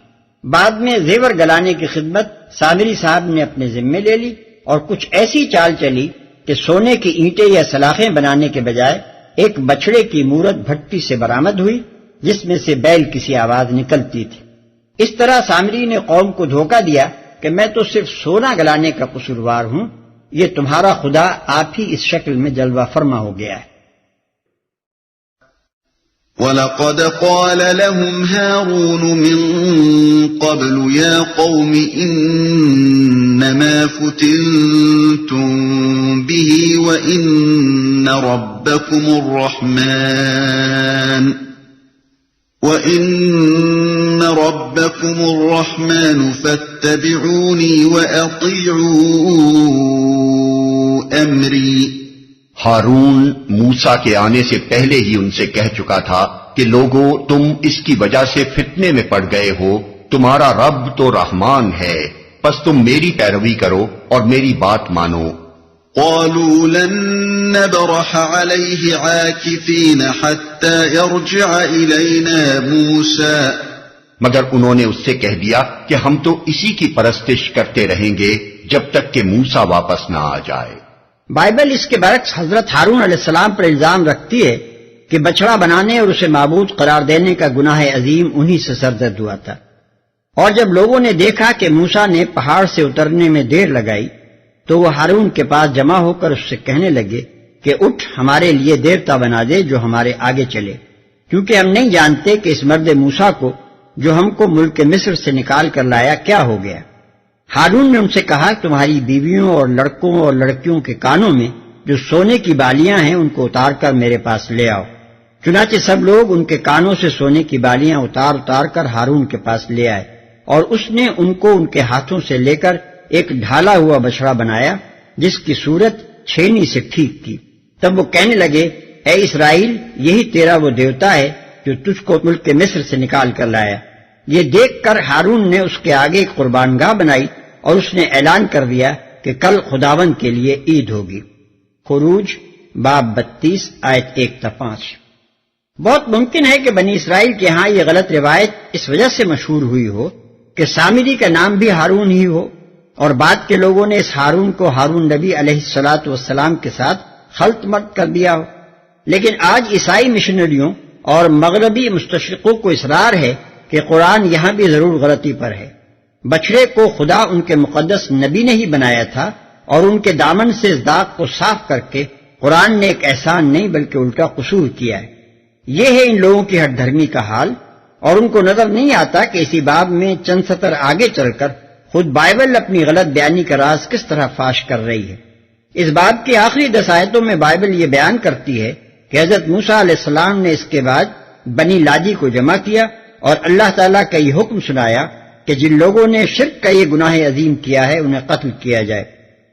بعد میں زیور گلانے کی خدمت سامری صاحب نے اپنے ذمے لے لی، اور کچھ ایسی چال چلی کہ سونے کی اینٹیں یا سلاخیں بنانے کے بجائے ایک بچڑے کی مورت بھٹی سے برآمد ہوئی جس میں سے بیل کسی آواز نکلتی تھی۔ اس طرح سامری نے قوم کو دھوکہ دیا کہ میں تو صرف سونا گلانے کا قصوروار ہوں، یہ تمہارا خدا آپ ہی اس شکل میں جلوہ فرما ہو گیا ہے۔ وَلَقَدْ قَالَ لَهُمْ هَارُونُ مِن قَبْلُ يَا قَوْمِ إِنَّمَا فُتِنْتُمْ بِهِ وَإِنَّ رَبَّكُمُ الرَّحْمَنُ فَاتَّبِعُونِي وَأَطِيعُوا أَمْرِي۔ ہارون موسیٰ کے آنے سے پہلے ہی ان سے کہہ چکا تھا کہ لوگو تم اس کی وجہ سے فتنے میں پڑ گئے ہو، تمہارا رب تو رحمان ہے، پس تم میری پیروی کرو اور میری بات مانو۔ قالوا لن نبرح عليه عاكفين حتى يرجع إلينا موسى، مگر انہوں نے اس سے کہہ دیا کہ ہم تو اسی کی پرستش کرتے رہیں گے جب تک کہ موسیٰ واپس نہ آ جائے۔ بائبل اس کے برعکس حضرت ہارون علیہ السلام پر الزام رکھتی ہے کہ بچڑا بنانے اور اسے معبود قرار دینے کا گناہ عظیم انہی سے سرزد ہوا تھا، اور جب لوگوں نے دیکھا کہ موسیٰ نے پہاڑ سے اترنے میں دیر لگائی تو وہ ہارون کے پاس جمع ہو کر اس سے کہنے لگے کہ اٹھ ہمارے لیے دیوتا بنا دے جو ہمارے آگے چلے، کیونکہ ہم نہیں جانتے کہ اس مرد موسیٰ کو جو ہم کو ملک مصر سے نکال کر لایا کیا ہو گیا۔ ہارون نے ان سے کہا تمہاری بیویوں اور لڑکوں اور لڑکیوں کے کانوں میں جو سونے کی بالیاں ہیں ان کو اتار کر میرے پاس لے آؤ۔ چنانچہ سب لوگ ان کے کانوں سے سونے کی بالیاں اتار اتار کر ہارون کے پاس لے آئے، اور اس نے ان کو ان کے ہاتھوں سے لے کر ایک ڈھالا ہوا بچڑا بنایا جس کی صورت چھینی سے ٹھیک تھی۔ تب وہ کہنے لگے اے اسرائیل، یہی تیرا وہ دیوتا ہے جو تجھ کو ملک مصر سے نکال کر لایا۔ یہ دیکھ کر ہارون نے اس کے آگے ایک قربان گاہ بنائی اور اس نے اعلان کر دیا کہ کل خداوند کے لیے عید ہوگی۔ خروج باب 32 آیت 1 تا 5۔ بہت ممکن ہے کہ بنی اسرائیل کے ہاں یہ غلط روایت اس وجہ سے مشہور ہوئی ہو کہ سامری کا نام بھی ہارون ہی ہو، اور بعد کے لوگوں نے اس ہارون کو ہارون نبی علیہ الصلاۃ والسلام کے ساتھ خلط ملط کر دیا ہو۔ لیکن آج عیسائی مشنریوں اور مغربی مستشرقوں کو اصرار ہے کہ قرآن یہاں بھی ضرور غلطی پر ہے۔ بچڑے کو خدا ان کے مقدس نبی نے ہی بنایا تھا، اور ان کے دامن سے اس داغ کو صاف کر کے قرآن نے ایک احسان نہیں بلکہ الٹا قصور کیا ہے۔ یہ ہے ان لوگوں کی ہٹ دھرمی کا حال، اور ان کو نظر نہیں آتا کہ اسی باب میں چند سطر آگے چل کر خود بائبل اپنی غلط بیانی کا راز کس طرح فاش کر رہی ہے۔ اس باب کی آخری 10 آیتوں میں بائبل یہ بیان کرتی ہے کہ حضرت موسیٰ علیہ السلام نے اس کے بعد بنی لادی کو جمع کیا اور اللہ تعالیٰ کا یہ حکم سنایا کہ جن لوگوں نے شرک کا یہ گناہ عظیم کیا ہے انہیں قتل کیا جائے،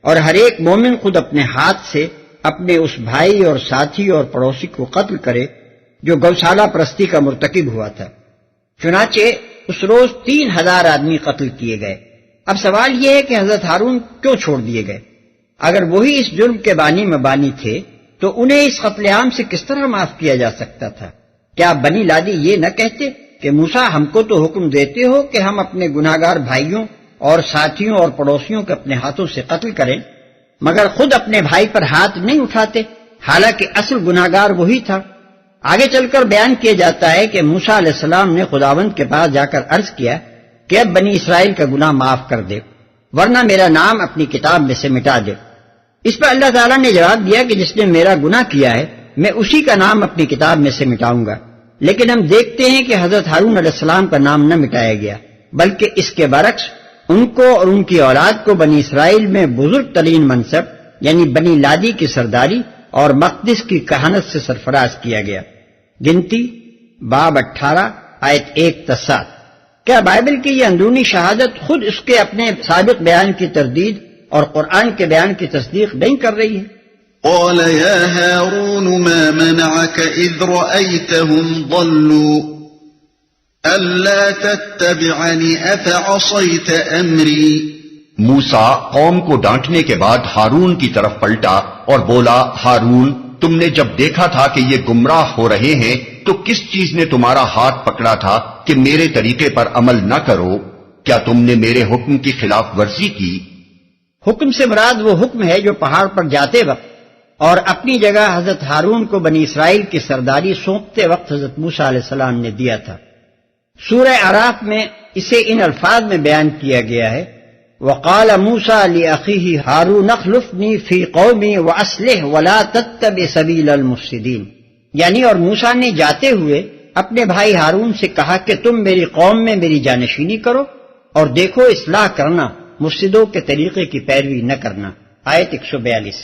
اور ہر ایک مومن خود اپنے ہاتھ سے اپنے اس بھائی اور ساتھی اور پڑوسی کو قتل کرے جو گوشالہ پرستی کا مرتکب ہوا تھا۔ چنانچہ اس روز 3000 آدمی قتل کیے گئے۔ اب سوال یہ ہے کہ حضرت ہارون کیوں چھوڑ دیے گئے؟ اگر وہی اس جرم کے بانی مبانی تھے تو انہیں اس قتل عام سے کس طرح معاف کیا جا سکتا تھا؟ کیا بنی لادی یہ نہ کہتے کہ موسیٰ ہم کو تو حکم دیتے ہو کہ ہم اپنے گناہگار بھائیوں اور ساتھیوں اور پڑوسیوں کے اپنے ہاتھوں سے قتل کریں، مگر خود اپنے بھائی پر ہاتھ نہیں اٹھاتے، حالانکہ اصل گناہگار وہی تھا۔ آگے چل کر بیان کیا جاتا ہے کہ موسیٰ علیہ السلام نے خداوند کے پاس جا کر عرض کیا کہ اب بنی اسرائیل کا گناہ معاف کر دے، ورنہ میرا نام اپنی کتاب میں سے مٹا دے۔ اس پر اللہ تعالیٰ نے جواب دیا کہ جس نے میرا گناہ کیا ہے میں اسی کا نام اپنی کتاب میں سے مٹاؤں گا۔ لیکن ہم دیکھتے ہیں کہ حضرت ہارون علیہ السلام کا نام نہ مٹایا گیا، بلکہ اس کے برعکس ان کو اور ان کی اولاد کو بنی اسرائیل میں بزرگ ترین منصب یعنی بنی لادی کی سرداری اور مقدس کی کہانت سے سرفراز کیا گیا۔ گنتی باب 18 آیت 1 تا 7۔ کیا بائبل کی یہ اندرونی شہادت خود اس کے اپنے سابق بیان کی تردید اور قرآن کے بیان کی تصدیق نہیں کر رہی ہے؟ قال يا هارون ما منعك إذ رأيتهم ضلوا ألا تتبعني أفعصيت أمري۔ موسیٰ قوم کو ڈانٹنے کے بعد ہارون کی طرف پلٹا اور بولا، ہارون، تم نے جب دیکھا تھا کہ یہ گمراہ ہو رہے ہیں تو کس چیز نے تمہارا ہاتھ پکڑا تھا کہ میرے طریقے پر عمل نہ کرو؟ کیا تم نے میرے حکم کی خلاف ورزی کی؟ حکم سے مراد وہ حکم ہے جو پہاڑ پر جاتے وقت اور اپنی جگہ حضرت ہارون کو بنی اسرائیل کی سرداری سونپتے وقت حضرت موسیٰ علیہ السلام نے دیا تھا۔ سورہ اعراف میں اسے ان الفاظ میں بیان کیا گیا ہے، وقال موسیٰ لأخیہ ہارون اخلفنی فی قومی واصلح ولا تتبع سبیل المفسدین، یعنی اور موسیٰ نے جاتے ہوئے اپنے بھائی ہارون سے کہا کہ تم میری قوم میں میری جانشینی کرو اور دیکھو اصلاح کرنا، مفسدوں کے طریقے کی پیروی نہ کرنا۔ آیت 142۔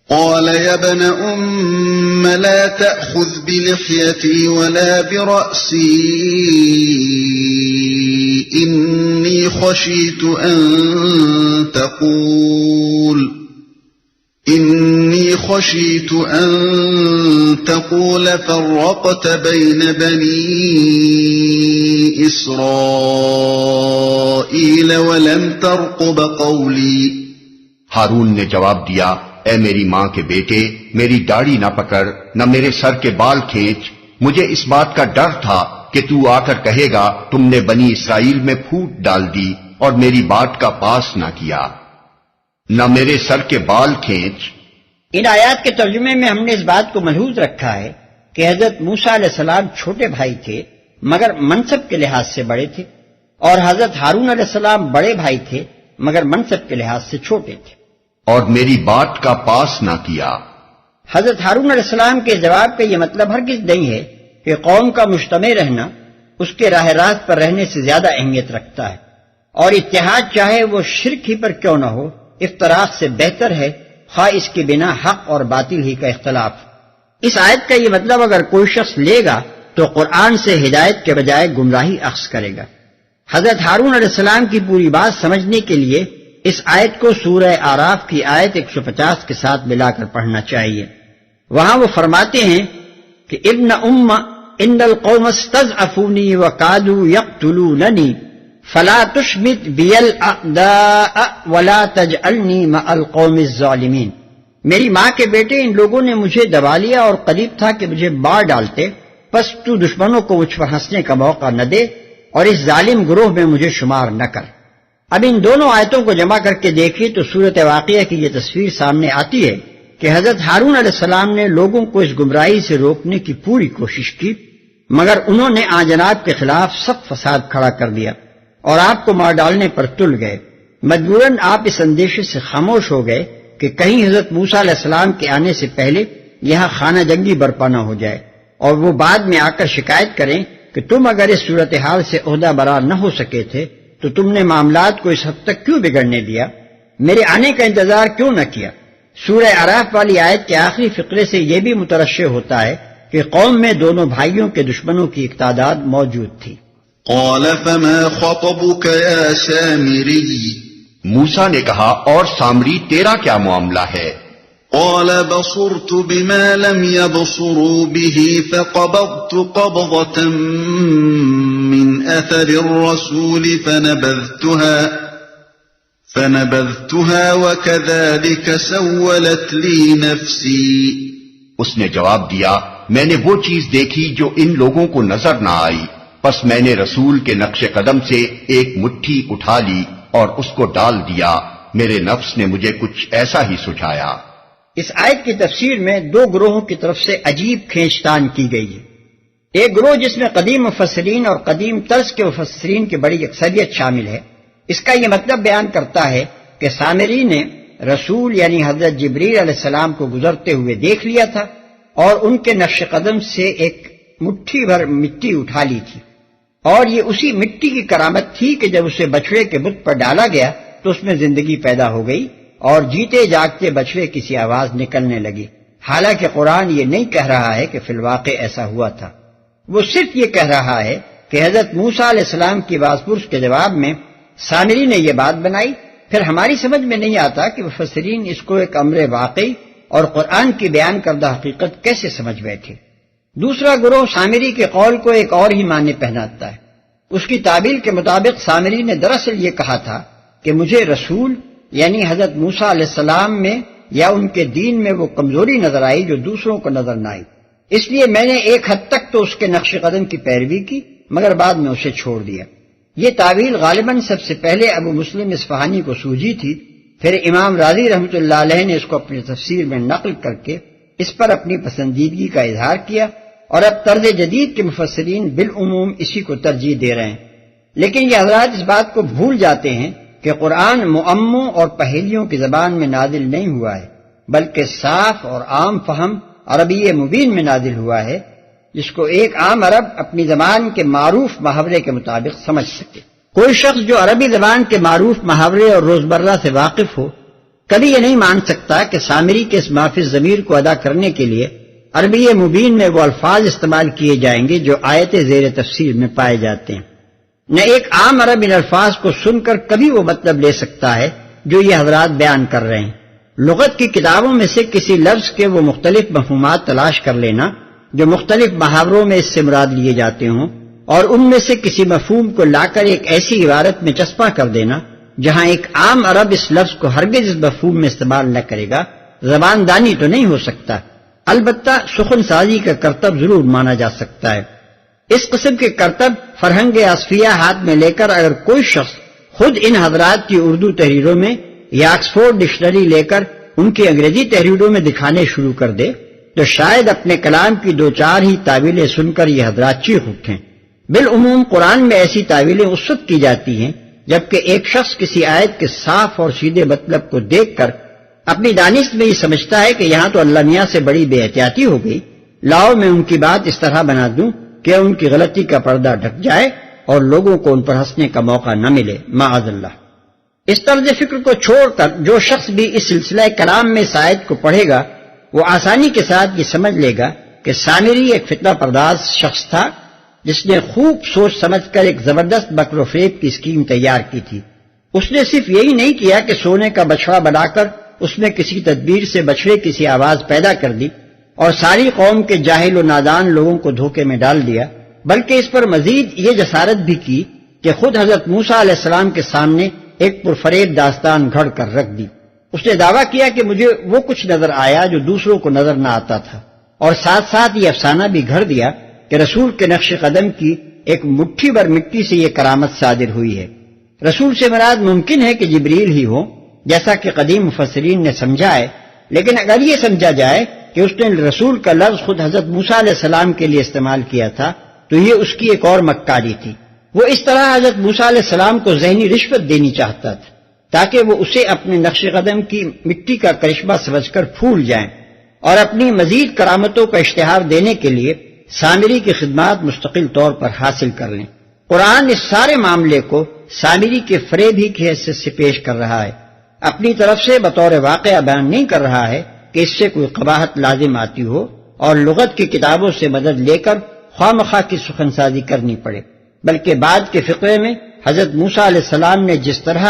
قال يا ابن أم لا تأخذ بلحيتي ولا برأسي إني خشيت أن تقول فرقت بين بني إسرائيل ولم ترقب قولي۔ ہارون نے جواب دیا، اے میری ماں کے بیٹے، میری داڑھی نہ پکڑ، نہ میرے سر کے بال کھینچ، مجھے اس بات کا ڈر تھا کہ تو آ کر کہے گا تم نے بنی اسرائیل میں پھوٹ ڈال دی اور میری بات کا پاس نہ کیا، نہ میرے سر کے بال کھینچ۔ ان آیات کے ترجمے میں ہم نے اس بات کو ملحوظ رکھا ہے کہ حضرت موسیٰ علیہ السلام چھوٹے بھائی تھے مگر منصب کے لحاظ سے بڑے تھے، اور حضرت ہارون علیہ السلام بڑے بھائی تھے مگر منصب کے لحاظ سے چھوٹے تھے۔ اور میری بات کا پاس نہ کیا۔ حضرت ہارون علیہ السلام کے جواب کا یہ مطلب ہرگز نہیں ہے کہ قوم کا مجتمع رہنا اس کے راہ راست پر رہنے سے زیادہ اہمیت رکھتا ہے، اور اتحاد چاہے وہ شرک ہی پر کیوں نہ ہو افتراق سے بہتر ہے، خواہ اس کے بنا حق اور باطل ہی کا اختلاف۔ اس آیت کا یہ مطلب اگر کوئی شخص لے گا تو قرآن سے ہدایت کے بجائے گمراہی اخذ کرے گا۔ حضرت ہارون علیہ السلام کی پوری بات سمجھنے کے لیے اس آیت کو سورہ اعراف کی آیت 150 کے ساتھ ملا کر پڑھنا چاہیے۔ وہاں وہ فرماتے ہیں کہ ابن ام ان القوم استضعفونی وقالوا یقتلوننی فلا تشمت بی الاعداء ولا تجعلنی مع القوم الظالمین۔ میری ماں کے بیٹے، ان لوگوں نے مجھے دبا لیا اور قریب تھا کہ مجھے مار ڈالتے، پس تو دشمنوں کو مجھ پر ہنسنے کا موقع نہ دے اور اس ظالم گروہ میں مجھے شمار نہ کر۔ اب ان دونوں آیتوں کو جمع کر کے دیکھیں تو صورت واقعہ کی یہ تصویر سامنے آتی ہے کہ حضرت ہارون علیہ السلام نے لوگوں کو اس گمراہی سے روکنے کی پوری کوشش کی، مگر انہوں نے آنجناب کے خلاف سخت فساد کھڑا کر دیا اور آپ کو مار ڈالنے پر تل گئے۔ مجبوراً آپ اس اندیشے سے خاموش ہو گئے کہ کہیں حضرت موسیٰ علیہ السلام کے آنے سے پہلے یہاں خانہ جنگی برپا نہ ہو جائے اور وہ بعد میں آ کر شکایت کریں کہ تم اگر اس صورتحال سے عہدہ برا نہ ہو سکے تھے تو تم نے معاملات کو اس حد تک کیوں بگڑنے دیا، میرے آنے کا انتظار کیوں نہ کیا۔ سورہ اعراف والی آیت کے آخری فقرے سے یہ بھی مترشح ہوتا ہے کہ قوم میں دونوں بھائیوں کے دشمنوں کی ایک تعداد موجود تھی۔ قال فما خطبك يا سامری، موسیٰ نے کہا، اور سامری تیرا کیا معاملہ ہے؟ قال بصرت بما لم يبصروا به فقبضت قبضة من أثر الرسول فنبذتها وكذلك سولت لي نفسي۔ اس نے جواب دیا، میں نے وہ چیز دیکھی جو ان لوگوں کو نظر نہ آئی، پس میں نے رسول کے نقش قدم سے ایک مٹھی اٹھا لی اور اس کو ڈال دیا، میرے نفس نے مجھے کچھ ایسا ہی سجھایا۔ اس آیت کی تفسیر میں دو گروہوں کی طرف سے عجیب کھینچتان کی گئی ہے۔ ایک گروہ جس میں قدیم مفسرین اور قدیم طرز کے مفسرین کی بڑی اکثریت شامل ہے، اس کا یہ مطلب بیان کرتا ہے کہ سامری نے رسول یعنی حضرت جبریل علیہ السلام کو گزرتے ہوئے دیکھ لیا تھا اور ان کے نقش قدم سے ایک مٹھی بھر مٹی اٹھا لی تھی، اور یہ اسی مٹی کی کرامت تھی کہ جب اسے بچڑے کے بت پر ڈالا گیا تو اس میں زندگی پیدا ہو گئی اور جیتے جاگتے بچڑے کی سی آواز نکلنے لگی۔ حالانکہ قرآن یہ نہیں کہہ رہا ہے کہ فی الواقع ایسا ہوا تھا، وہ صرف یہ کہہ رہا ہے کہ حضرت موسیٰ علیہ السلام کی باز پرس کے جواب میں سامری نے یہ بات بنائی۔ پھر ہماری سمجھ میں نہیں آتا کہ مفسرین اس کو ایک امر واقعی اور قرآن کی بیان کردہ حقیقت کیسے سمجھ بیٹھے۔ دوسرا گروہ سامری کے قول کو ایک اور ہی معنی پہناتا ہے۔ اس کی تعبیر کے مطابق سامری نے دراصل یہ کہا تھا کہ مجھے رسول یعنی حضرت موسیٰ علیہ السلام میں یا ان کے دین میں وہ کمزوری نظر آئی جو دوسروں کو نظر نہ آئی، اس لیے میں نے ایک حد تک تو اس کے نقش قدم کی پیروی کی مگر بعد میں اسے چھوڑ دیا۔ یہ تعویل غالباً سب سے پہلے ابو مسلم اصفہانی کو سوجھی تھی، پھر امام راضی رحمۃ اللہ علیہ نے اس کو اپنی تفسیر میں نقل کر کے اس پر اپنی پسندیدگی کا اظہار کیا، اور اب طرز جدید کے مفسرین بالعموم اسی کو ترجیح دے رہے ہیں۔ لیکن یہ حضرات اس بات کو بھول جاتے ہیں کہ قرآن معموں اور پہیلیوں کی زبان میں نازل نہیں ہوا ہے، بلکہ صاف اور عام فہم عربی مبین میں نازل ہوا ہے، جس کو ایک عام عرب اپنی زبان کے معروف محاورے کے مطابق سمجھ سکے۔ کوئی شخص جو عربی زبان کے معروف محاورے اور روزمرہ سے واقف ہو کبھی یہ نہیں مان سکتا کہ سامری کے اس معافی ضمیر کو ادا کرنے کے لیے عربی مبین میں وہ الفاظ استعمال کیے جائیں گے جو آیت زیر تفسیر میں پائے جاتے ہیں۔ نہ ایک عام عرب ان الفاظ کو سن کر کبھی وہ مطلب لے سکتا ہے جو یہ حضرات بیان کر رہے ہیں۔ لغت کی کتابوں میں سے کسی لفظ کے وہ مختلف مفہومات تلاش کر لینا جو مختلف محاوروں میں اس سے مراد لیے جاتے ہوں، اور ان میں سے کسی مفہوم کو لا کر ایک ایسی عبارت میں چسپاں کر دینا جہاں ایک عام عرب اس لفظ کو ہرگز اس مفہوم میں استعمال نہ کرے گا، زبان دانی تو نہیں ہو سکتا، البتہ سخن سازی کا کرتب ضرور مانا جا سکتا ہے۔ اس قسم کے کرتب فرہنگ آصفیہ ہاتھ میں لے کر اگر کوئی شخص خود ان حضرات کی اردو تحریروں میں یا آکسفورڈ ڈکشنری لے کر ان کی انگریزی تحریروں میں دکھانے شروع کر دے تو شاید اپنے کلام کی دو چار ہی تعویلیں سن کر یہ حضرات چیخ اٹھیں۔ بالعموم قرآن میں ایسی تعویلیں اس وقت کی جاتی ہیں جبکہ ایک شخص کسی آیت کے صاف اور سیدھے مطلب کو دیکھ کر اپنی دانش میں یہ سمجھتا ہے کہ یہاں تو اللہ میاں سے بڑی بے احتیاطی ہو گئی، لاؤ میں ان کی بات اس طرح بنا دوں کہ ان کی غلطی کا پردہ ڈھک جائے اور لوگوں کو ان پر ہنسنے کا موقع نہ ملے، معاذ اللہ۔ اس طرز فکر کو چھوڑ کر جو شخص بھی اس سلسلہ کلام میں اس آیت کو پڑھے گا وہ آسانی کے ساتھ یہ سمجھ لے گا کہ سامری ایک فتنہ پرداز شخص تھا جس نے خوب سوچ سمجھ کر ایک زبردست مکر و فریب کی اسکیم تیار کی تھی۔ اس نے صرف یہی نہیں کیا کہ سونے کا بچڑا بنا کر اس میں کسی تدبیر سے بچڑے کسی آواز پیدا کر دی اور ساری قوم کے جاہل و نادان لوگوں کو دھوکے میں ڈال دیا، بلکہ اس پر مزید یہ جسارت بھی کی کہ خود حضرت موسیٰ علیہ السلام کے سامنے ایک پرفریب داستان گھڑ کر رکھ دی۔ اس نے دعویٰ کیا کہ مجھے وہ کچھ نظر آیا جو دوسروں کو نظر نہ آتا تھا، اور ساتھ ساتھ یہ افسانہ بھی گھڑ دیا کہ رسول کے نقش قدم کی ایک مٹھی بھر مٹی سے یہ کرامت صادر ہوئی ہے۔ رسول سے مراد ممکن ہے کہ جبریل ہی ہو جیسا کہ قدیم مفسرین نے سمجھا ہے، لیکن اگر یہ سمجھا جائے کہ اس نے رسول کا لفظ خود حضرت موسیٰ علیہ السلام کے لیے استعمال کیا تھا تو یہ اس کی ایک اور مکاری تھی۔ وہ اس طرح حضرت موسیٰ علیہ السلام کو ذہنی رشوت دینی چاہتا تھا تاکہ وہ اسے اپنے نقش قدم کی مٹی کا کرشمہ سمجھ کر پھول جائیں اور اپنی مزید کرامتوں کا اشتہار دینے کے لیے سامری کی خدمات مستقل طور پر حاصل کر لیں۔ قرآن اس سارے معاملے کو سامری کے فریب ہی کی حیثیت سے پیش کر رہا ہے، اپنی طرف سے بطور واقعہ بیان نہیں کر رہا ہے کہ اس سے کوئی قباحت لازم آتی ہو اور لغت کی کتابوں سے مدد لے کر خواہ مخواہ کی سخن سازی کرنی پڑے، بلکہ بعد کے فقرے میں حضرت موسیٰ علیہ السلام نے جس طرح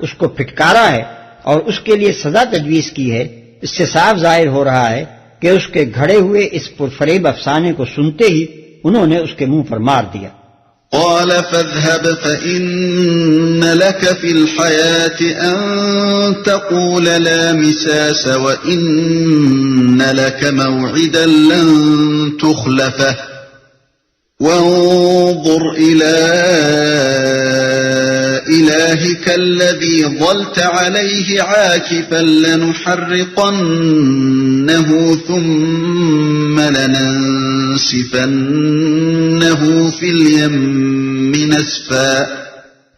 اس کو پھٹکارا ہے اور اس کے لیے سزا تجویز کی ہے، اس سے صاف ظاہر ہو رہا ہے کہ اس کے گھڑے ہوئے اس پرفریب افسانے کو سنتے ہی انہوں نے اس کے منہ پر مار دیا۔ قال فاذهب فإن لك في الحياة أن تقول لا مساس وإن لك موعدا لن تخلفه وانظر إلى إلهك الذي ظلت عليه عاكفا لنحرقنه ثم لننسفنه في اليم نسفا۔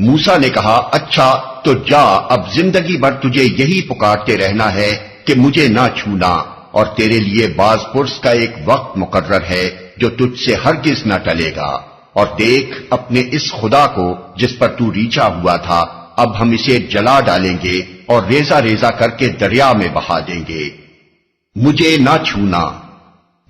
موسیٰ نے کہا اچھا تو جا، اب زندگی بھر تجھے یہی پکارتے رہنا ہے کہ مجھے نہ چھونا، اور تیرے لیے باز پرس کا ایک وقت مقرر ہے جو تجھ سے ہرگز نہ ٹلے گا، اور دیکھ اپنے اس خدا کو جس پر تو ریچھا ہوا تھا، اب ہم اسے جلا ڈالیں گے اور ریزہ ریزہ کر کے دریا میں بہا دیں گے، مجھے نہ چھونا۔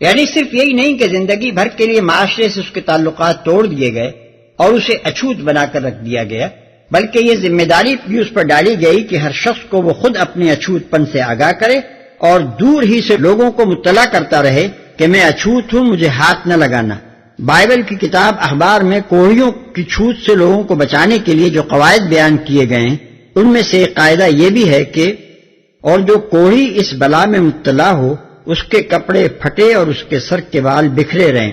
یعنی صرف یہی نہیں کہ زندگی بھر کے لیے معاشرے سے اس کے تعلقات توڑ دیے گئے اور اسے اچھوت بنا کر رکھ دیا گیا، بلکہ یہ ذمہ داری بھی اس پر ڈالی گئی کہ ہر شخص کو وہ خود اپنے اچھوت پن سے آگاہ کرے اور دور ہی سے لوگوں کو مطلع کرتا رہے کہ میں اچھوت ہوں، مجھے ہاتھ نہ لگانا۔ بائبل کی کتاب اخبار میں کوڑیوں کی چھوت سے لوگوں کو بچانے کے لیے جو قواعد بیان کیے گئے ہیں، ان میں سے ایک قاعدہ یہ بھی ہے کہ اور جو کوڑی اس بلا میں مبتلا ہو اس کے کپڑے پھٹے اور اس کے سر کے بال بکھرے رہیں،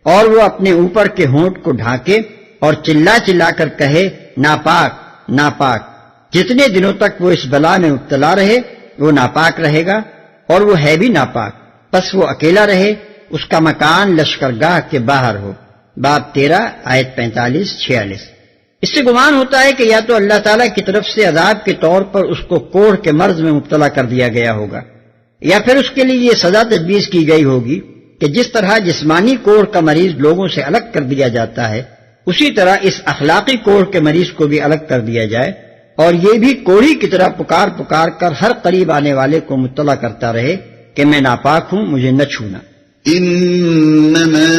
اور وہ اپنے اوپر کے ہونٹ کو ڈھانکے اور چلا چلا کر کہے ناپاک ناپاک۔ جتنے دنوں تک وہ اس بلا میں مبتلا رہے وہ ناپاک رہے گا، اور وہ ہے بھی ناپاک، پس وہ اکیلا رہے، اس کا مکان لشکرگاہ کے باہر ہو۔ باب 13 آیت 45-46۔ اس سے گمان ہوتا ہے کہ یا تو اللہ تعالیٰ کی طرف سے عذاب کے طور پر اس کو کوڑھ کے مرض میں مبتلا کر دیا گیا ہوگا، یا پھر اس کے لیے یہ سزا تجویز کی گئی ہوگی کہ جس طرح جسمانی کوڑھ کا مریض لوگوں سے الگ کر دیا جاتا ہے، اسی طرح اس اخلاقی کوڑھ کے مریض کو بھی الگ کر دیا جائے، اور یہ بھی کوڑھی کی طرح پکار پکار کر ہر قریب آنے والے کو مطلع کرتا رہے کہ میں ناپاک ہوں، مجھے نہ چھونا۔ انما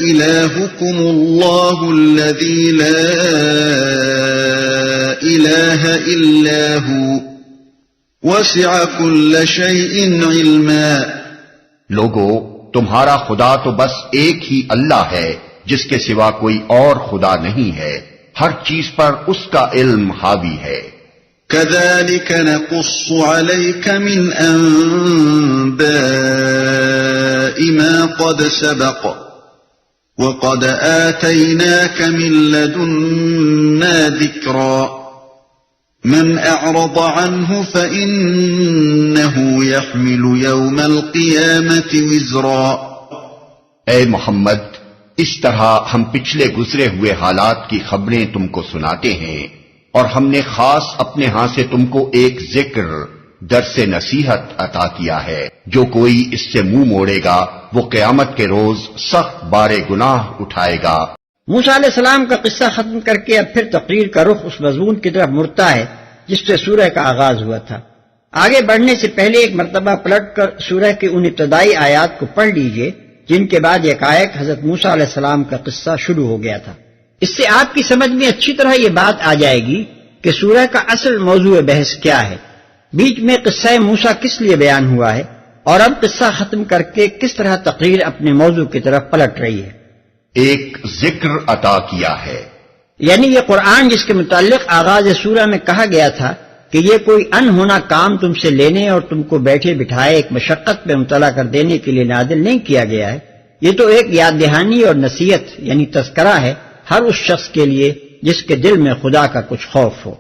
الہکم اللہ الذی لا الہ الا ہو وسع کل شیء علما۔ لوگو، تمہارا خدا تو بس ایک ہی اللہ ہے جس کے سوا کوئی اور خدا نہیں ہے، ہر چیز پر اس کا علم حاوی ہے۔ كذلك نقص عليك من أنباء ما قد سبق وقد آتيناك من لدنا ذكرا من أعرض عنه فإنه يحمل يوم القيامة وزرا۔ اے محمد، اس طرح ہم پچھلے گزرے ہوئے حالات کی خبریں تم کو سناتے ہیں، اور ہم نے خاص اپنے ہاں سے تم کو ایک ذکر درس نصیحت عطا کیا ہے، جو کوئی اس سے منہ موڑے گا وہ قیامت کے روز سخت بارے گناہ اٹھائے گا۔ موسیٰ علیہ السلام کا قصہ ختم کر کے اب پھر تقریر کا رخ اس مضمون کی طرف مڑتا ہے جس سے سورہ کا آغاز ہوا تھا۔ آگے بڑھنے سے پہلے ایک مرتبہ پلٹ کر سورہ کی ان ابتدائی آیات کو پڑھ لیجئے جن کے بعد یکایک حضرت موسیٰ علیہ السلام کا قصہ شروع ہو گیا تھا۔ اس سے آپ کی سمجھ میں اچھی طرح یہ بات آ جائے گی کہ سورہ کا اصل موضوع بحث کیا ہے، بیچ میں قصہ موسیٰ کس لیے بیان ہوا ہے، اور اب قصہ ختم کر کے کس طرح تقریر اپنے موضوع کی طرف پلٹ رہی ہے۔ ایک ذکر عطا کیا ہے، یعنی یہ قرآن جس کے متعلق آغاز سورہ میں کہا گیا تھا کہ یہ کوئی انہونا کام تم سے لینے اور تم کو بیٹھے بٹھائے ایک مشقت پہ مطلع کر دینے کے لیے نازل نہیں کیا گیا ہے، یہ تو ایک یاد دہانی اور نصیحت یعنی تذکرہ ہے ہر اس شخص کے لیے جس کے دل میں خدا کا کچھ خوف ہو۔